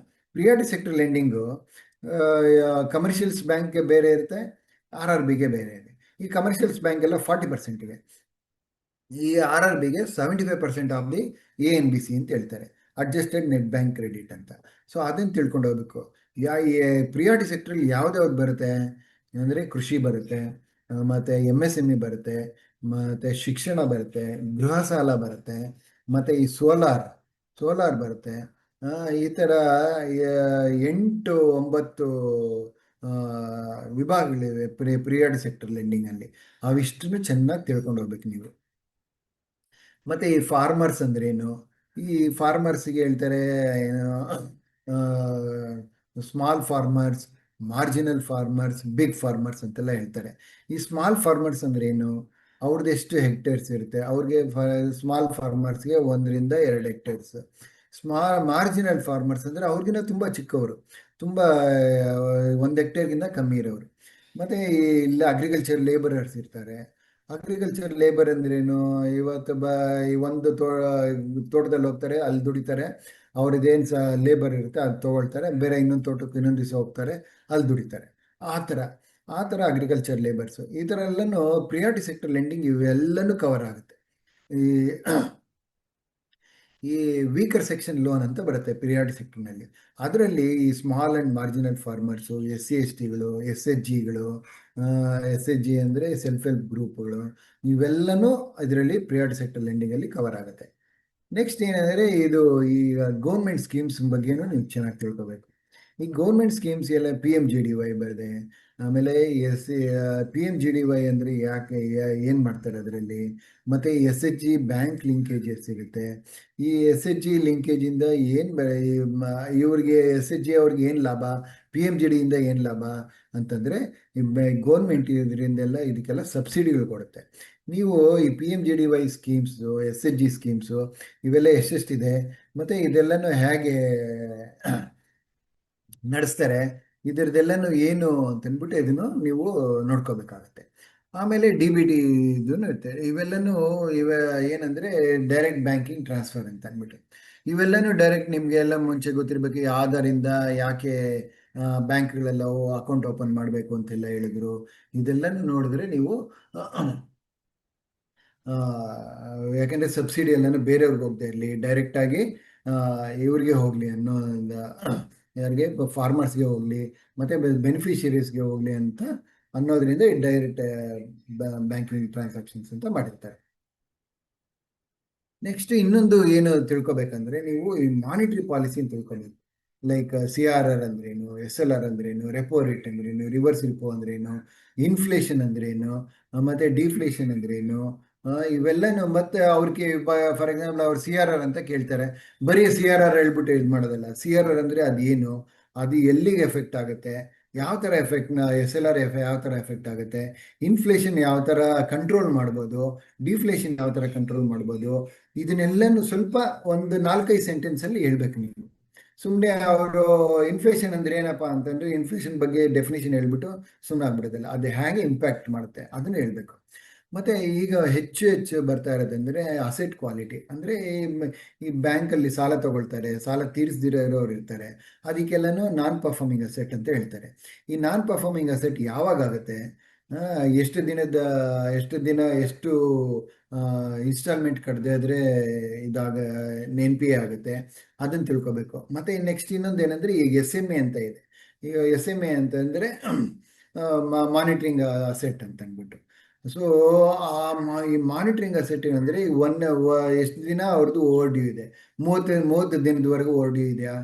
S1: ಪ್ರಿಯಾರಿಟಿ ಸೆಕ್ಟರ್ ಲೆಂಡಿಂಗು ಕಮರ್ಷಿಯಲ್ಸ್ ಬ್ಯಾಂಕ್ಗೆ ಬೇರೆ ಇರುತ್ತೆ, RRBಗೆ ಬೇರೆ ಇದೆ. ಈ ಕಮರ್ಷಿಯಲ್ಸ್ ಬ್ಯಾಂಕ್ ಎಲ್ಲ 40% ಇದೆ. ಈ RRBಗೆ 75% ಆಫ್ ದಿ ANBC ಅಂತ ಹೇಳ್ತಾರೆ, ಅಡ್ಜಸ್ಟೆಡ್ ನೆಟ್ ಬ್ಯಾಂಕ್ ಕ್ರೆಡಿಟ್ ಅಂತ. ಸೊ ಅದನ್ನು ತಿಳ್ಕೊಂಡು ಹೋಗ್ಬೇಕು. ಈ ಪ್ರಿಯಾರಿಟಿ ಸೆಕ್ಟ್ರಲ್ಲಿ ಯಾವ್ದಾವ್ದು ಬರುತ್ತೆ ಅಂದರೆ, ಕೃಷಿ ಬರುತ್ತೆ, ಮತ್ತು MSME ಬರುತ್ತೆ, ಮತ್ತು ಶಿಕ್ಷಣ ಬರುತ್ತೆ, ಗೃಹ ಸಾಲ ಬರುತ್ತೆ, ಮತ್ತು ಈ ಸೋಲಾರ್ ಬರುತ್ತೆ. ಈ ಥರ 8-9 ವಿಭಾಗಗಳಿವೆ ಪ್ರಿಯಾರಿಟಿ ಸೆಕ್ಟರ್ ಲೆಂಡಿಂಗಲ್ಲಿ. ಅವಿಷ್ಟನ್ನು ಚೆನ್ನಾಗಿ ತಿಳ್ಕೊಂಡು ಹೋಗ್ಬೇಕು ನೀವು. ಮತ್ತು ಈ ಫಾರ್ಮರ್ಸ್ ಅಂದ್ರೇನು, ಈ ಫಾರ್ಮರ್ಸಿಗೆ ಹೇಳ್ತಾರೆ ಏನು, small farmers, marginal farmers, big farmers ಅಂತೆಲ್ಲ ಹೇಳ್ತಾರೆ. ಈ ಸ್ಮಾಲ್ ಫಾರ್ಮರ್ಸ್ ಅಂದ್ರೆ ಏನು, ಅವ್ರದ್ದು ಎಷ್ಟು ಹೆಕ್ಟೇರ್ಸ್ ಇರುತ್ತೆ, ಅವ್ರಿಗೆ ಸ್ಮಾಲ್ ಫಾರ್ಮರ್ಸ್ಗೆ 1-2 ಹೆಕ್ಟೇರ್ಸ್. ಮಾರ್ಜಿನಲ್ ಫಾರ್ಮರ್ಸ್ ಅಂದರೆ ಅವ್ರಿಗಿಂತ ತುಂಬ ಚಿಕ್ಕವರು, ತುಂಬ 1 ಹೆಕ್ಟೇರ್ಗಿಂತ ಕಮ್ಮಿ ಇರೋರು. ಮತ್ತು ಇಲ್ಲ ಅಗ್ರಿಕಲ್ಚರ್ ಲೇಬರರ್ಸ್ ಇರ್ತಾರೆ. ಅಗ್ರಿಕಲ್ಚರ್ ಲೇಬರ್ ಅಂದ್ರೇನು, ಇವತ್ತು ಈ ಒಂದು ತೋಟದಲ್ಲಿ ಹೋಗ್ತಾರೆ, ಅಲ್ಲಿ ದುಡಿತಾರೆ, ಅವ್ರದ್ದೇನು ಲೇಬರ್ ಇರುತ್ತೆ ಅದು ತೊಗೊಳ್ತಾರೆ, ಬೇರೆ ಇನ್ನೊಂದು ತೋಟಕ್ಕೆ ಇನ್ನೊಂದು ದಿವಸ ಹೋಗ್ತಾರೆ, ಅಲ್ಲಿ ದುಡಿತಾರೆ. ಆ ಥರ ಅಗ್ರಿಕಲ್ಚರ್ ಲೇಬರ್ಸು. ಈ ಥರ ಎಲ್ಲನೂ ಪ್ರಿಯಾರಿಟಿ ಸೆಕ್ಟರ್ ಲೆಂಡಿಂಗ್ ಇವೆಲ್ಲನೂ ಕವರ್ ಆಗುತ್ತೆ. ಈ ಈ ವೀಕರ್ ಸೆಕ್ಷನ್ ಲೋನ್ ಅಂತ ಬರುತ್ತೆ ಪ್ರಿಯಾರಿಟಿ ಸೆಕ್ಟರ್ನಲ್ಲಿ. ಅದರಲ್ಲಿ ಈ ಸ್ಮಾಲ್ ಆ್ಯಂಡ್ ಮಾರ್ಜಿನಲ್ ಫಾರ್ಮರ್ಸು, SC/STಗಳು, SHGಗಳು, SHG ಅಂದರೆ ಸೆಲ್ಫ್ ಹೆಲ್ಪ್ ಗ್ರೂಪ್ಗಳು, ಇವೆಲ್ಲನೂ ಇದರಲ್ಲಿ ಪ್ರಿಯಾರಿಟಿ ಸೆಕ್ಟರ್ ಲೆಂಡಿಂಗಲ್ಲಿ ಕವರ್ ಆಗುತ್ತೆ. ನೆಕ್ಸ್ಟ್ ಏನಂದರೆ, ಇದು ಈಗ ಗೌರ್ಮೆಂಟ್ ಸ್ಕೀಮ್ಸ್ ಬಗ್ಗೆನೂ ನೀವು ಚೆನ್ನಾಗಿ ತಿಳ್ಕೊಬೇಕು. ಈ ಗೌರ್ಮೆಂಟ್ ಸ್ಕೀಮ್ಸ್ ಎಲ್ಲ PMGDY ಬರುತ್ತೆ. ಆಮೇಲೆ PMGDY ಅಂದರೆ ಯಾಕೆ, ಏನು ಮಾಡ್ತಾರೆ ಅದರಲ್ಲಿ, ಮತ್ತು SHG ಬ್ಯಾಂಕ್ ಲಿಂಕೇಜಸ್ ಸಿಗುತ್ತೆ. ಈ SHG ಲಿಂಕೇಜಿಂದ ಏನು ಇವ್ರಿಗೆ SHG ಅವ್ರಿಗೆ ಏನು ಲಾಭ, PMGDಯಿಂದ ಏನು ಲಾಭ ಅಂತಂದರೆ, ಗೌರ್ಮೆಂಟ್ ಇದರಿಂದೆಲ್ಲ ಇದಕ್ಕೆಲ್ಲ ಸಬ್ಸಿಡಿಗಳು ಕೊಡುತ್ತೆ. ನೀವು ಈ PMGDY ಸ್ಕೀಮ್ಸು, SHG ಸ್ಕೀಮ್ಸು ಇವೆಲ್ಲ ಎಷ್ಟೆಷ್ಟಿದೆ, ಮತ್ತು ಇದೆಲ್ಲನೂ ಹೇಗೆ ನಡೆಸ್ತಾರೆ, ಇದರದೆಲ್ಲನೂ ಏನು ಅಂತಂದ್ಬಿಟ್ಟು ಇದನ್ನು ನೀವು ನೋಡ್ಕೋಬೇಕಾಗತ್ತೆ. ಆಮೇಲೆ DBT ಇದನ್ನು ಇರುತ್ತೆ. ಇವೆಲ್ಲನೂ ಏನಂದರೆ ಡೈರೆಕ್ಟ್ ಬ್ಯಾಂಕಿಂಗ್ ಟ್ರಾನ್ಸ್ಫರ್ ಅಂತ ಅಂದ್ಬಿಟ್ಟು. ಇವೆಲ್ಲನೂ ಡೈರೆಕ್ಟ್ ನಿಮಗೆ ಎಲ್ಲ ಮುಂಚೆ ಗೊತ್ತಿರಬೇಕು. ಈ ಆಧಾರಿಂದ ಯಾಕೆ ಬ್ಯಾಂಕ್ಗಳೆಲ್ಲ ಅಕೌಂಟ್ ಓಪನ್ ಮಾಡಬೇಕು ಅಂತೆಲ್ಲ ಹೇಳಿದ್ರು. ಇದೆಲ್ಲನೂ ನೋಡಿದ್ರೆ ನೀವು ಯಾಕೆಂದರೆ ಸಬ್ಸಿಡಿ ಎಲ್ಲನೂ ಬೇರೆಯವ್ರಿಗೆ ಹೋಗದೆ ಇರಲಿ, ಡೈರೆಕ್ಟಾಗಿ ಇವ್ರಿಗೆ ಹೋಗಲಿ ಅನ್ನೋ, ಯಾರಿಗೆ, ಫಾರ್ಮರ್ಸ್ಗೆ ಹೋಗಲಿ, ಮತ್ತು ಬೆನಿಫಿಷರೀಸ್ಗೆ ಹೋಗಲಿ ಅಂತ ಅನ್ನೋದ್ರಿಂದ ಈ ಡೈರೆಕ್ಟ್ ಬ್ಯಾಂಕಿಂಗ್ ಟ್ರಾನ್ಸಾಕ್ಷನ್ಸ್ ಅಂತ ಮಾಡಿರ್ತಾರೆ. ನೆಕ್ಸ್ಟ್ ಇನ್ನೊಂದು ಏನು ತಿಳ್ಕೊಬೇಕಂದ್ರೆ, ನೀವು ಈ ಮಾನಿಟರಿ ಪಾಲಿಸಿ ತಿಳ್ಕೊಬೇಕು. ಲೈಕ್ CRR ಅಂದ್ರೇನು, SLR ಅಂದ್ರೇನು, ರೆಪೋ ರೇಟ್ ಅಂದ್ರೇನು, ರಿವರ್ಸ್ ರಿಪೋ ಅಂದ್ರೇನು, ಇನ್ಫ್ಲೇಷನ್ ಅಂದ್ರೇನು, ಮತ್ತು ಡಿಫ್ಲೇಷನ್ ಅಂದ್ರೇನು, ಇವೆಲ್ಲನೂ. ಮತ್ತು ಅವ್ರಿಗೆ ಫಾರ್ ಎಕ್ಸಾಂಪಲ್ ಅವ್ರು CRR ಅಂತ ಕೇಳ್ತಾರೆ, ಬರೀ CRR ಹೇಳ್ಬಿಟ್ಟು ಇದು ಮಾಡೋದಲ್ಲ. CRR ಅಂದರೆ ಅದೇನು, ಅದು ಎಲ್ಲಿಗೆ ಎಫೆಕ್ಟ್ ಆಗುತ್ತೆ, ಯಾವ ಥರ ಎಫೆಕ್ಟ್ನ SLR ಯಾವ ಥರ ಎಫೆಕ್ಟ್ ಆಗುತ್ತೆ, ಇನ್ಫ್ಲೇಷನ್ ಯಾವ ಥರ ಕಂಟ್ರೋಲ್ ಮಾಡ್ಬೋದು, ಡಿಫ್ಲೇಷನ್ ಯಾವ ಥರ ಕಂಟ್ರೋಲ್ ಮಾಡ್ಬೋದು, ಇದನ್ನೆಲ್ಲನೂ ಸ್ವಲ್ಪ ಒಂದು 4-5 ಸೆಂಟೆನ್ಸಲ್ಲಿ ಹೇಳ್ಬೇಕು ನೀವು. ಸುಮ್ಮನೆ ಅವರು ಇನ್ಫ್ಲೇಷನ್ ಅಂದರೆ ಏನಪ್ಪ ಅಂತಂದರೆ, ಇನ್ಫ್ಲೇಷನ್ ಬಗ್ಗೆ ಡೆಫಿನೇಷನ್ ಹೇಳ್ಬಿಟ್ಟು ಸುಮ್ಮನೆ ಆಗ್ಬಿಡೋದಿಲ್ಲ, ಅದು ಹೇಗೆ ಇಂಪ್ಯಾಕ್ಟ್ ಮಾಡುತ್ತೆ ಅದನ್ನು ಹೇಳಬೇಕು. ಮತ್ತು ಈಗ ಹೆಚ್ಚು ಬರ್ತಾ ಇರೋದಂದರೆ ಅಸೆಟ್ ಕ್ವಾಲಿಟಿ. ಅಂದರೆ ಈ ಬ್ಯಾಂಕಲ್ಲಿ ಸಾಲ ತೊಗೊಳ್ತಾರೆ, ಸಾಲ ತೀರಿಸ್ದಿರೋ ಇರೋರು ಇರ್ತಾರೆ, ಅದಕ್ಕೆಲ್ಲನೂ ನಾನ್ ಪರ್ಫಾರ್ಮಿಂಗ್ ಅಸೆಟ್ ಅಂತ ಹೇಳ್ತಾರೆ. ಈ ನಾನ್ ಪರ್ಫಾರ್ಮಿಂಗ್ ಅಸೆಟ್ ಯಾವಾಗ ಆಗುತ್ತೆ, ಎಷ್ಟು ದಿನ ಎಷ್ಟು ಇನ್ಸ್ಟಾಲ್ಮೆಂಟ್ ಕಟ್ಟದೆ ಆದರೆ ಇದಾಗ ಎನ್ ಪಿ ಎ ಆಗುತ್ತೆ. ಅದನ್ನು ತಿಳ್ಕೊಬೇಕು. ಮತ್ತು ನೆಕ್ಸ್ಟ್ ಇನ್ನೊಂದು ಏನಂದರೆ ಈಗ ಎಸ್ ಎಮ್ ಎ ಅಂತ ಇದೆ. ಈಗ ಎಸ್ ಎಮ್ ಎ ಅಂತಂದರೆ ಮಾನಿಟ್ರಿಂಗ್ ಅಸೆಟ್ ಅಂತ ಅಂದ್ಬಿಟ್ಟು. ಸೊ ಈ ಮಾನಿಟ್ರಿಂಗ್ ಅಸೆಟ್ ಏನಂದರೆ ಎಷ್ಟು ದಿನ ಅವ್ರದ್ದು ಓವರ್ ಡ್ಯೂ ಇದೆ. 30 ದಿನದವರೆಗೂ ಓವರ್ ಡ್ಯೂ ಇದೆಯಾ,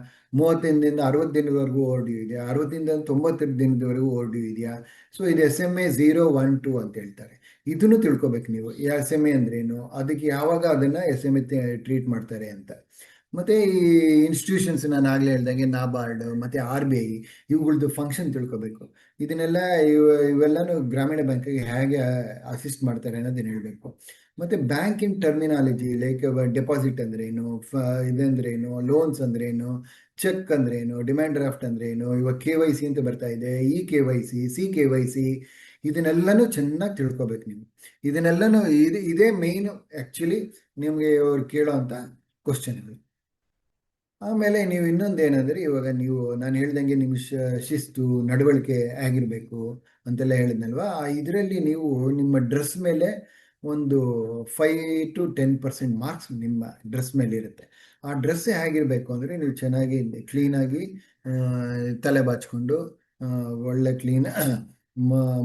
S1: 30 ದಿನದಿಂದ 60 ದಿನದವರೆಗೂ ಓವರ್ ಡ್ಯೂ ಇದೆಯಾ, 60 90 ದಿನದವರೆಗೂ ಓವರ್ ಡ್ಯೂ ಇದೆಯಾ. ಸೊ ಇದು ಎಸ್ ಎಮ್ ಎ 0, 1, 2 ಅಂತ ಹೇಳ್ತಾರೆ. ಇದನ್ನು ತಿಳ್ಕೊಬೇಕು ನೀವು. ಎಸ್ ಎಮ್ ಎ ಅಂದ್ರೇನು, ಅದಕ್ಕೆ ಯಾವಾಗ ಅದನ್ನು ಎಸ್ ಎಮ್ ಎ ಟ್ರೀಟ್ ಮಾಡ್ತಾರೆ ಅಂತ. ಮತ್ತು ಈ ಇನ್ಸ್ಟಿಟ್ಯೂಷನ್ಸ್ ನಾನು ಆಗಲೇ ಹೇಳ್ದಂಗೆ ನಾಬಾರ್ಡ್ ಮತ್ತು ಆರ್ ಬಿ ಐ ಇವುಗಳದ್ದು ಫಂಕ್ಷನ್ ತಿಳ್ಕೊಬೇಕು. ಇದನ್ನೆಲ್ಲ ಇವೆಲ್ಲನೂ ಗ್ರಾಮೀಣ ಬ್ಯಾಂಕಿಗೆ ಹೇಗೆ ಅಸಿಸ್ಟ್ ಮಾಡ್ತಾರೆ ಅನ್ನೋದನ್ನು ಹೇಳಬೇಕು. ಮತ್ತು ಬ್ಯಾಂಕಿಂಗ್ ಟರ್ಮಿನಾಲಜಿ ಲೈಕ್ ಡೆಪಾಸಿಟ್ ಅಂದ್ರೇನು, ಇದಂದ್ರೇನು, ಲೋನ್ಸ್ ಅಂದ್ರೇನು, ಚೆಕ್ ಅಂದ್ರೇನು, ಡಿಮ್ಯಾಂಡ್ ಡ್ರಾಫ್ಟ್ ಅಂದ್ರೇನು, ಇವಾಗ ಕೆ ವೈ ಸಿ ಅಂತ ಬರ್ತಾ ಇದೆ, e K Y C, C K Y C, ಇದನ್ನೆಲ್ಲನೂ ಚೆನ್ನಾಗಿ ತಿಳ್ಕೊಬೇಕು ನೀವು. ಇದನ್ನೆಲ್ಲನೂ ಇದೇ ಮೇಯ್ನು ಆ್ಯಕ್ಚುಲಿ ನಿಮಗೆ ಅವ್ರು ಕೇಳೋ ಅಂಥ ಕ್ವಶನ್ಗಳು. ಆಮೇಲೆ ನೀವು ಇನ್ನೊಂದು ಏನಂದರೆ, ಇವಾಗ ನೀವು ನಾನು ಹೇಳ್ದಂಗೆ ನಿಮ್ಮ ಶಿಸ್ತು ನಡವಳಿಕೆ ಆಗಿರಬೇಕು ಅಂತೆಲ್ಲ ಹೇಳಿದ್ನಲ್ವ. ಇದರಲ್ಲಿ ನೀವು ನಿಮ್ಮ ಡ್ರೆಸ್ ಮೇಲೆ ಒಂದು 5 to 10% ಮಾರ್ಕ್ಸ್ ನಿಮ್ಮ ಡ್ರೆಸ್ ಮೇಲೆ ಇರುತ್ತೆ. ಆ ಡ್ರೆಸ್ ಹೇಗಿರಬೇಕು ಅಂದರೆ, ನೀವು ಚೆನ್ನಾಗಿ ಕ್ಲೀನಾಗಿ ತಲೆ ಬಾಚ್ಕೊಂಡು ಒಳ್ಳೆ ಕ್ಲೀನ್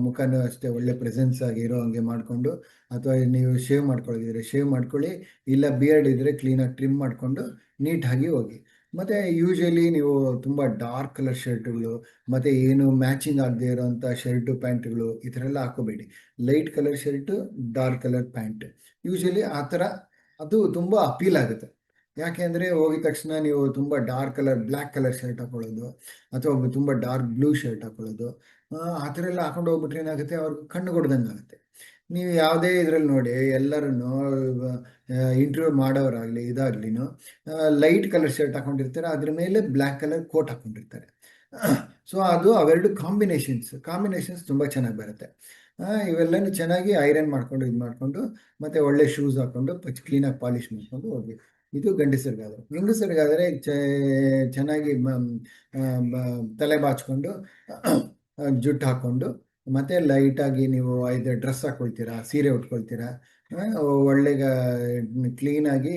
S1: ಮುಖನೂ ಅಷ್ಟೇ ಒಳ್ಳೆ ಪ್ರೆಸೆನ್ಸ್ ಆಗಿರೋ ಹಂಗೆ ಮಾಡಿಕೊಂಡು, ಅಥವಾ ನೀವು ಶೇವ್ ಮಾಡ್ಕೊಳ್ಳೋದಿದ್ರೆ ಶೇವ್ ಮಾಡ್ಕೊಳ್ಳಿ, ಇಲ್ಲ ಬಿಯರ್ಡ್ ಇದ್ದರೆ ಕ್ಲೀನಾಗಿ ಟ್ರಿಮ್ ಮಾಡಿಕೊಂಡು ನೀಟಾಗಿ ಹೋಗಿ. ಮತ್ತು ಯೂಶ್ವಲಿ ನೀವು ತುಂಬ ಡಾರ್ಕ್ ಕಲರ್ ಶರ್ಟ್ಗಳು ಮತ್ತು ಏನು ಮ್ಯಾಚಿಂಗ್ ಆಗದೆ ಇರೋವಂಥ ಶರ್ಟು ಪ್ಯಾಂಟ್ಗಳು ಈ ಥರ ಎಲ್ಲ ಹಾಕೋಬೇಡಿ. Light colour shirt, dark colour pant, usually ಆ ಥರ ಅದು ತುಂಬ ಅಪೀಲ್ ಆಗುತ್ತೆ. ಯಾಕೆ ಅಂದರೆ ಹೋಗಿದ ತಕ್ಷಣ ನೀವು ತುಂಬ dark colour black colour shirt ಹಾಕೊಳ್ಳೋದು, ಅಥವಾ ತುಂಬ ಡಾರ್ಕ್ ಬ್ಲೂ ಶರ್ಟ್ ಹಾಕೊಳ್ಳೋದು, ಆ ಥರ ಎಲ್ಲ ಹಾಕೊಂಡು ಹೋಗ್ಬಿಟ್ರೆ ಏನಾಗುತ್ತೆ, ಅವ್ರಿಗೆ ಕಣ್ಣು ಕೊಡ್ದಂಗೆ ಆಗುತ್ತೆ. ನೀವು ಯಾವುದೇ ಇದರಲ್ಲಿ ನೋಡಿ, ಎಲ್ಲರೂ ಇಂಟರ್ವ್ಯೂ ಮಾಡೋರಾಗಲಿ ಇದಾಗ್ಲಿನೂ ಲೈಟ್ ಕಲರ್ ಶರ್ಟ್ ಹಾಕೊಂಡಿರ್ತಾರೆ, ಅದ್ರ ಮೇಲೆ ಬ್ಲ್ಯಾಕ್ ಕಲರ್ ಕೋಟ್ ಹಾಕೊಂಡಿರ್ತಾರೆ. ಸೊ ಅದು ಅವೆರಡು ಕಾಂಬಿನೇಷನ್ಸ್ ತುಂಬ ಚೆನ್ನಾಗಿ ಬರುತ್ತೆ. ಇವೆಲ್ಲನೂ ಚೆನ್ನಾಗಿ ಐರನ್ ಮಾಡಿಕೊಂಡು ಇದು ಮಾಡಿಕೊಂಡು, ಮತ್ತು ಒಳ್ಳೆ ಶೂಸ್ ಹಾಕ್ಕೊಂಡು ಕ್ಲೀನಾಗಿ ಪಾಲಿಷ್ ಮಾಡಿಕೊಂಡು ಹೋಗಿ. ಇದು ಗಂಡಸರಿಗಾದರೆ. ಹೆಂಗಸರಿಗಾದರೆ ಚೆನ್ನಾಗಿ ತಲೆ ಬಾಚ್ಕೊಂಡು ಜುಟ್ಟು ಹಾಕ್ಕೊಂಡು, ಮತ್ತು ಲೈಟಾಗಿ ನೀವು ಇದು ಡ್ರೆಸ್ ಹಾಕ್ಕೊಳ್ತೀರಾ, ಸೀರೆ ಉಟ್ಕೊಳ್ತೀರಾ, ಒಳ್ಳೆಗ ಕ್ಲೀನಾಗಿ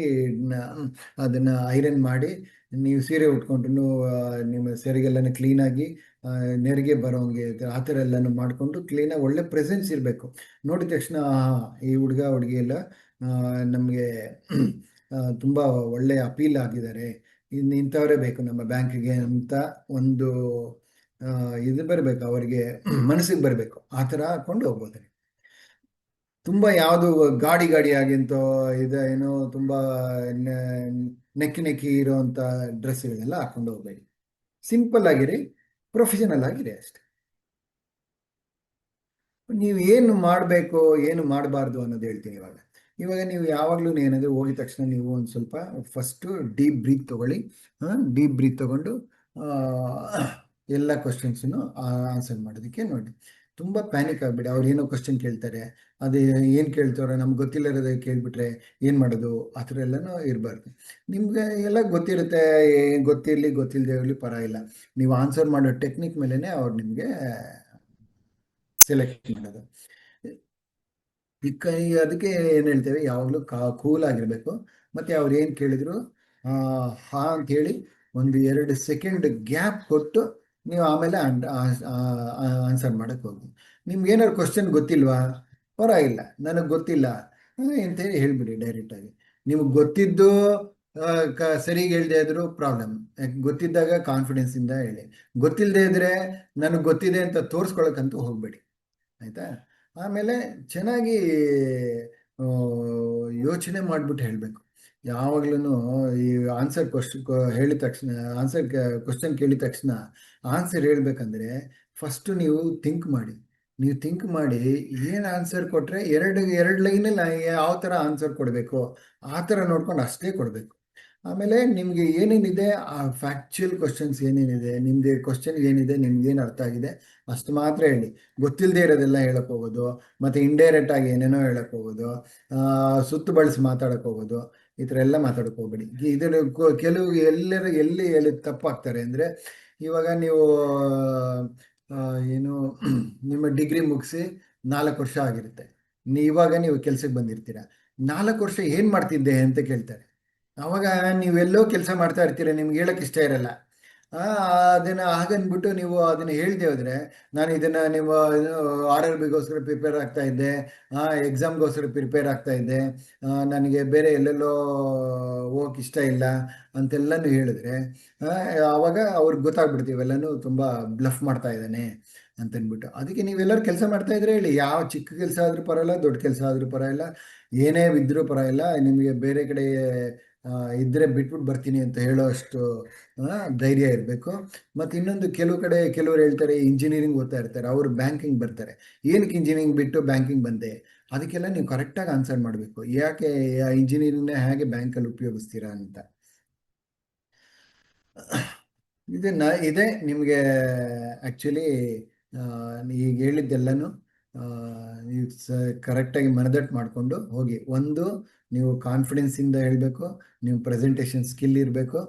S1: ಅದನ್ನು ಐರನ್ ಮಾಡಿ, ನೀವು ಸೀರೆ ಉಟ್ಕೊಂಡ್ರು ನಿಮ್ಮ ಸೆರಿಗೆಲ್ಲನೂ ಕ್ಲೀನಾಗಿ ನೆರಿಗೆ ಬರೋಂಗೆ ಆ ಥರ ಎಲ್ಲನೂ ಮಾಡಿಕೊಂಡು ಕ್ಲೀನಾಗಿ ಒಳ್ಳೆ ಪ್ರೆಸೆನ್ಸ್ ಇರಬೇಕು. ನೋಡಿದ ತಕ್ಷಣ ಈ ಹುಡುಗ ಹುಡುಗಿ ಎಲ್ಲ ನಮಗೆ ತುಂಬ ಒಳ್ಳೆಯ ಅಪೀಲ್ ಆಗಿದ್ದಾರೆ, ಇಂಥವರೇ ಬೇಕು ನಮ್ಮ ಬ್ಯಾಂಕಿಗೆ ಅಂತ ಒಂದು ಇದು ಬರಬೇಕು, ಅವರಿಗೆ ಮನಸ್ಸಿಗೆ ಬರಬೇಕು. ಆ ಥರ ಹಾಕ್ಕೊಂಡು ಹೋಗ್ಬೋದು. ತುಂಬ ಯಾವುದು ಗಾಡಿ ಆಗಿಂತೋ ಏನೋ ತುಂಬ ನೆಕ್ಕಿ ಇರೋವಂಥ ಡ್ರೆಸ್ಗಳೆಲ್ಲ ಹಾಕೊಂಡು ಹೋಗ್ಬೇಡಿ. ಸಿಂಪಲ್ ಆಗಿರಿ, ಪ್ರೊಫೆಷನಲ್ ಆಗಿರಿ ಅಷ್ಟೆ. ನೀವು ಏನು ಮಾಡಬೇಕು, ಏನು ಮಾಡಬಾರ್ದು ಅನ್ನೋದು ಹೇಳ್ತೀನಿ ಇವಾಗ ನೀವು ಯಾವಾಗಲೂ ಏನಂದರೆ ಹೋಗಿದ ತಕ್ಷಣ ನೀವು ಒಂದು ಸ್ವಲ್ಪ ಫಸ್ಟು ಡೀಪ್ ಬ್ರೀತ್ ತೊಗೊಳ್ಳಿ. ಡೀಪ್ ಬ್ರೀತ್ ತೊಗೊಂಡು ಎಲ್ಲ ಕ್ವಶನ್ಸನ್ನು ಆನ್ಸರ್ ಮಾಡೋದಕ್ಕೆ ನೋಡಿ. ತುಂಬ ಪ್ಯಾನಿಕ್ ಆಗಿಬಿಡಿ. ಅವ್ರು ಏನೋ ಕ್ವಶನ್ ಕೇಳ್ತಾರೆ, ಅದು ಏನು ಕೇಳ್ತಾರೋ ನಮ್ಗೆ ಗೊತ್ತಿಲ್ಲದ ಕೇಳಿಬಿಟ್ರೆ ಏನು ಮಾಡೋದು, ಆ ಥರ ಎಲ್ಲನೂ ಇರಬಾರ್ದು. ನಿಮ್ಗೆ ಎಲ್ಲ ಗೊತ್ತಿರುತ್ತೆ, ಗೊತ್ತಿರಲಿ ಗೊತ್ತಿಲ್ಲದೆ ಇರಲಿ ಪರವಾಗಿಲ್ಲ, ನೀವು ಆನ್ಸರ್ ಮಾಡೋ ಟೆಕ್ನಿಕ್ ಮೇಲೇ ಅವ್ರು ನಿಮಗೆ ಸೆಲೆಕ್ಟ್ ಮಾಡೋದು. ಅದಕ್ಕೆ ಏನು ಹೇಳ್ತೇವೆ, ಯಾವಾಗಲೂ ಕೂಲ್ ಆಗಿರಬೇಕು. ಮತ್ತು ಅವ್ರು ಏನು ಕೇಳಿದ್ರು ಹಾ ಅಂತ ಹೇಳಿ 1-2 ಸೆಕೆಂಡ್ ಗ್ಯಾಪ್ ಕೊಟ್ಟು ನೀವು ಆಮೇಲೆ ಆನ್ಸರ್ ಮಾಡೋಕ್ಕೆ ಹೋಗಿ. ನಿಮ್ಗೆ ಏನಾದ್ರು ಕ್ವಶನ್ ಗೊತ್ತಿಲ್ವಾ, ಪರವಾಗಿಲ್ಲ, ನನಗೆ ಗೊತ್ತಿಲ್ಲ ಅಂತೇಳಿ ಹೇಳ್ಬಿಡಿ ಡೈರೆಕ್ಟಾಗಿ. ನಿಮಗೆ ಗೊತ್ತಿದ್ದು ಸರಿಗೆ ಹೇಳ್ದೆ ಇದ್ರು ಪ್ರಾಬ್ಲಮ್. ಗೊತ್ತಿದ್ದಾಗ ಕಾನ್ಫಿಡೆನ್ಸಿಂದ ಹೇಳಿ. ಗೊತ್ತಿಲ್ಲದೆ ಇದ್ರೆ ನನಗೆ ಗೊತ್ತಿದೆ ಅಂತ ತೋರಿಸ್ಕೊಳಕ್ಕಂತೂ ಹೋಗಬೇಡಿ, ಆಯಿತಾ. ಆಮೇಲೆ ಚೆನ್ನಾಗಿ ಯೋಚನೆ ಮಾಡಿಬಿಟ್ಟು ಹೇಳಬೇಕು. ಯಾವಾಗ್ಲೂ ಈ ಆನ್ಸರ್ ಹೇಳಿದ ತಕ್ಷಣ, ಕ್ವಶನ್ ಕೇಳಿದ ತಕ್ಷಣ ಆನ್ಸರ್ ಹೇಳ್ಬೇಕಂದ್ರೆ ಫಸ್ಟು ನೀವು ಥಿಂಕ್ ಮಾಡಿ. ನೀವು ಥಿಂಕ್ ಮಾಡಿ ಏನು ಆನ್ಸರ್ ಕೊಟ್ಟರೆ ಎರಡು ಲೈನಲ್ಲಿ ಯಾವ ಥರ ಆನ್ಸರ್ ಕೊಡಬೇಕು ಆ ಥರ ನೋಡ್ಕೊಂಡು ಅಷ್ಟೇ ಕೊಡಬೇಕು. ಆಮೇಲೆ ನಿಮಗೆ ಏನೇನಿದೆ ಆ ಫ್ಯಾಕ್ಚುಯಲ್ ಕ್ವಶನ್ಸ್ ಏನೇನಿದೆ, ನಿಮ್ಮದು ಕ್ವಶನ್ ಏನಿದೆ, ನಿಮ್ಗೇನು ಅರ್ಥ ಆಗಿದೆ ಅಷ್ಟು ಮಾತ್ರ ಹೇಳಿ. ಗೊತ್ತಿಲ್ಲದೆ ಇರೋದೆಲ್ಲ ಹೇಳಕ್ಕೆ ಹೋಗೋದು, ಮತ್ತು ಇಂಡೈರೆಕ್ಟ್ ಆಗಿ ಏನೇನೋ ಹೇಳಕ್ಕೆ ಹೋಗೋದು, ಸುತ್ತು ಬಳಸಿ ಮಾತಾಡಕ್ಕೆ ಹೋಗೋದು, ಈ ಥರ ಎಲ್ಲ ಮಾತಾಡಕ್ಕೆ ಹೋಗ್ಬೇಡಿ. ಇದನ್ನು ಕೆಲವು ಎಲ್ಲಿ ಹೇಳಿ ತಪ್ಪಾಗ್ತಾರೆ ಅಂದರೆ, ಇವಾಗ ನೀವು ಏನು ನಿಮ್ಮ ಡಿಗ್ರಿ ಮುಗಿಸಿ 4 ವರ್ಷ ಆಗಿರುತ್ತೆ, ಇವಾಗ ನೀವು ಕೆಲ್ಸಕ್ಕೆ ಬಂದಿರ್ತೀರ. 4 ವರ್ಷ ಏನು ಮಾಡ್ತಿದ್ದೆ ಅಂತ ಕೇಳ್ತಾರೆ. ಅವಾಗ ನೀವೆಲ್ಲೋ ಕೆಲಸ ಮಾಡ್ತಾ ಇರ್ತೀರ, ನಿಮ್ಗೆ ಹೇಳಕ್ಕೆ ಇಷ್ಟ ಇರಲ್ಲ. ಆ, ಅದನ್ನ ಹಾಗನ್ಬಿಟ್ಟು ನೀವು ಅದನ್ನ ಹೇಳ್ದೆ ಹೋದ್ರೆ, ನಾನು ಇದನ್ನ ನೀವು RRBಗೋಸ್ಕರ ಪ್ರಿಪೇರ್ ಆಗ್ತಾ ಇದ್ದೆ, ಎಕ್ಸಾಮ್ಗೋಸ್ಕರ ಪ್ರಿಪೇರ್ ಆಗ್ತಾ ಇದ್ದೆ, ನನಗೆ ಬೇರೆ ಎಲ್ಲೆಲ್ಲೋ ಹೋಗಕ್ಕೆ ಇಷ್ಟ ಇಲ್ಲ ಅಂತೆಲ್ಲನೂ ಹೇಳಿದ್ರೆ, ಆ, ಆವಾಗ ಅವ್ರಿಗೆ ಗೊತ್ತಾಗ್ಬಿಡ್ತೀವಿ ಎಲ್ಲನೂ ತುಂಬ ಬ್ಲಫ್ ಮಾಡ್ತಾ ಇದ್ದಾನೆ ಅಂತನ್ಬಿಟ್ಟು. ಅದಕ್ಕೆ ನೀವೆಲ್ಲರೂ ಕೆಲಸ ಮಾಡ್ತಾ ಇದ್ರೆ ಹೇಳಿ, ಯಾವ ಚಿಕ್ಕ ಕೆಲಸ ಆದ್ರೂ ಪರವಾಗಿಲ್ಲ, ದೊಡ್ಡ ಕೆಲಸ ಆದ್ರೂ ಪರವಾಗಿಲ್ಲ, ಏನೇ ಇದ್ರೂ ಪರವಾಗಿಲ್ಲ, ನಿಮಗೆ ಬೇರೆ ಕಡೆ ಇದ್ರೆ ಬಿಟ್ಬಿಟ್ಟು ಬರ್ತೀನಿ ಅಂತ ಹೇಳೋ ಅಷ್ಟು ಧೈರ್ಯ ಇರಬೇಕು. ಮತ್ತು ಇನ್ನೊಂದು, ಕೆಲವು ಕಡೆ ಕೆಲವರು ಹೇಳ್ತಾರೆ ಇಂಜಿನಿಯರಿಂಗ್ ಓದ್ತಾ ಇರ್ತಾರೆ, ಅವರು ಬ್ಯಾಂಕಿಂಗ್ ಬರ್ತಾರೆ. ಏನಕ್ಕೆ ಇಂಜಿನಿಯರಿಂಗ್ ಬಿಟ್ಟು ಬ್ಯಾಂಕಿಂಗ್ ಬಂದೆ? ಅದಕ್ಕೆಲ್ಲ ನೀವು ಕರೆಕ್ಟಾಗಿ ಆನ್ಸರ್ ಮಾಡಬೇಕು. ಯಾಕೆ ಇಂಜಿನಿಯರಿಂಗ್ನ ಹೇಗೆ ಬ್ಯಾಂಕಲ್ಲಿ ಉಪಯೋಗಿಸ್ತೀರಾ ಅಂತ. ಇದನ್ನ ಇದೆ ನಿಮಗೆ ಆ್ಯಕ್ಚುಲಿ ಈಗ ಹೇಳಿದ್ದೆಲ್ಲನೂ ನೀವು ಕರೆಕ್ಟಾಗಿ ಮನದಟ್ಟು ಮಾಡಿಕೊಂಡು ಹೋಗಿ. ಒಂದು, ನೀವು ಕಾನ್ಫಿಡೆನ್ಸಿಂದ ಹೇಳಬೇಕು, ನೀವು ಪ್ರೆಸೆಂಟೇಷನ್ ಸ್ಕಿಲ್ ಇರಬೇಕು,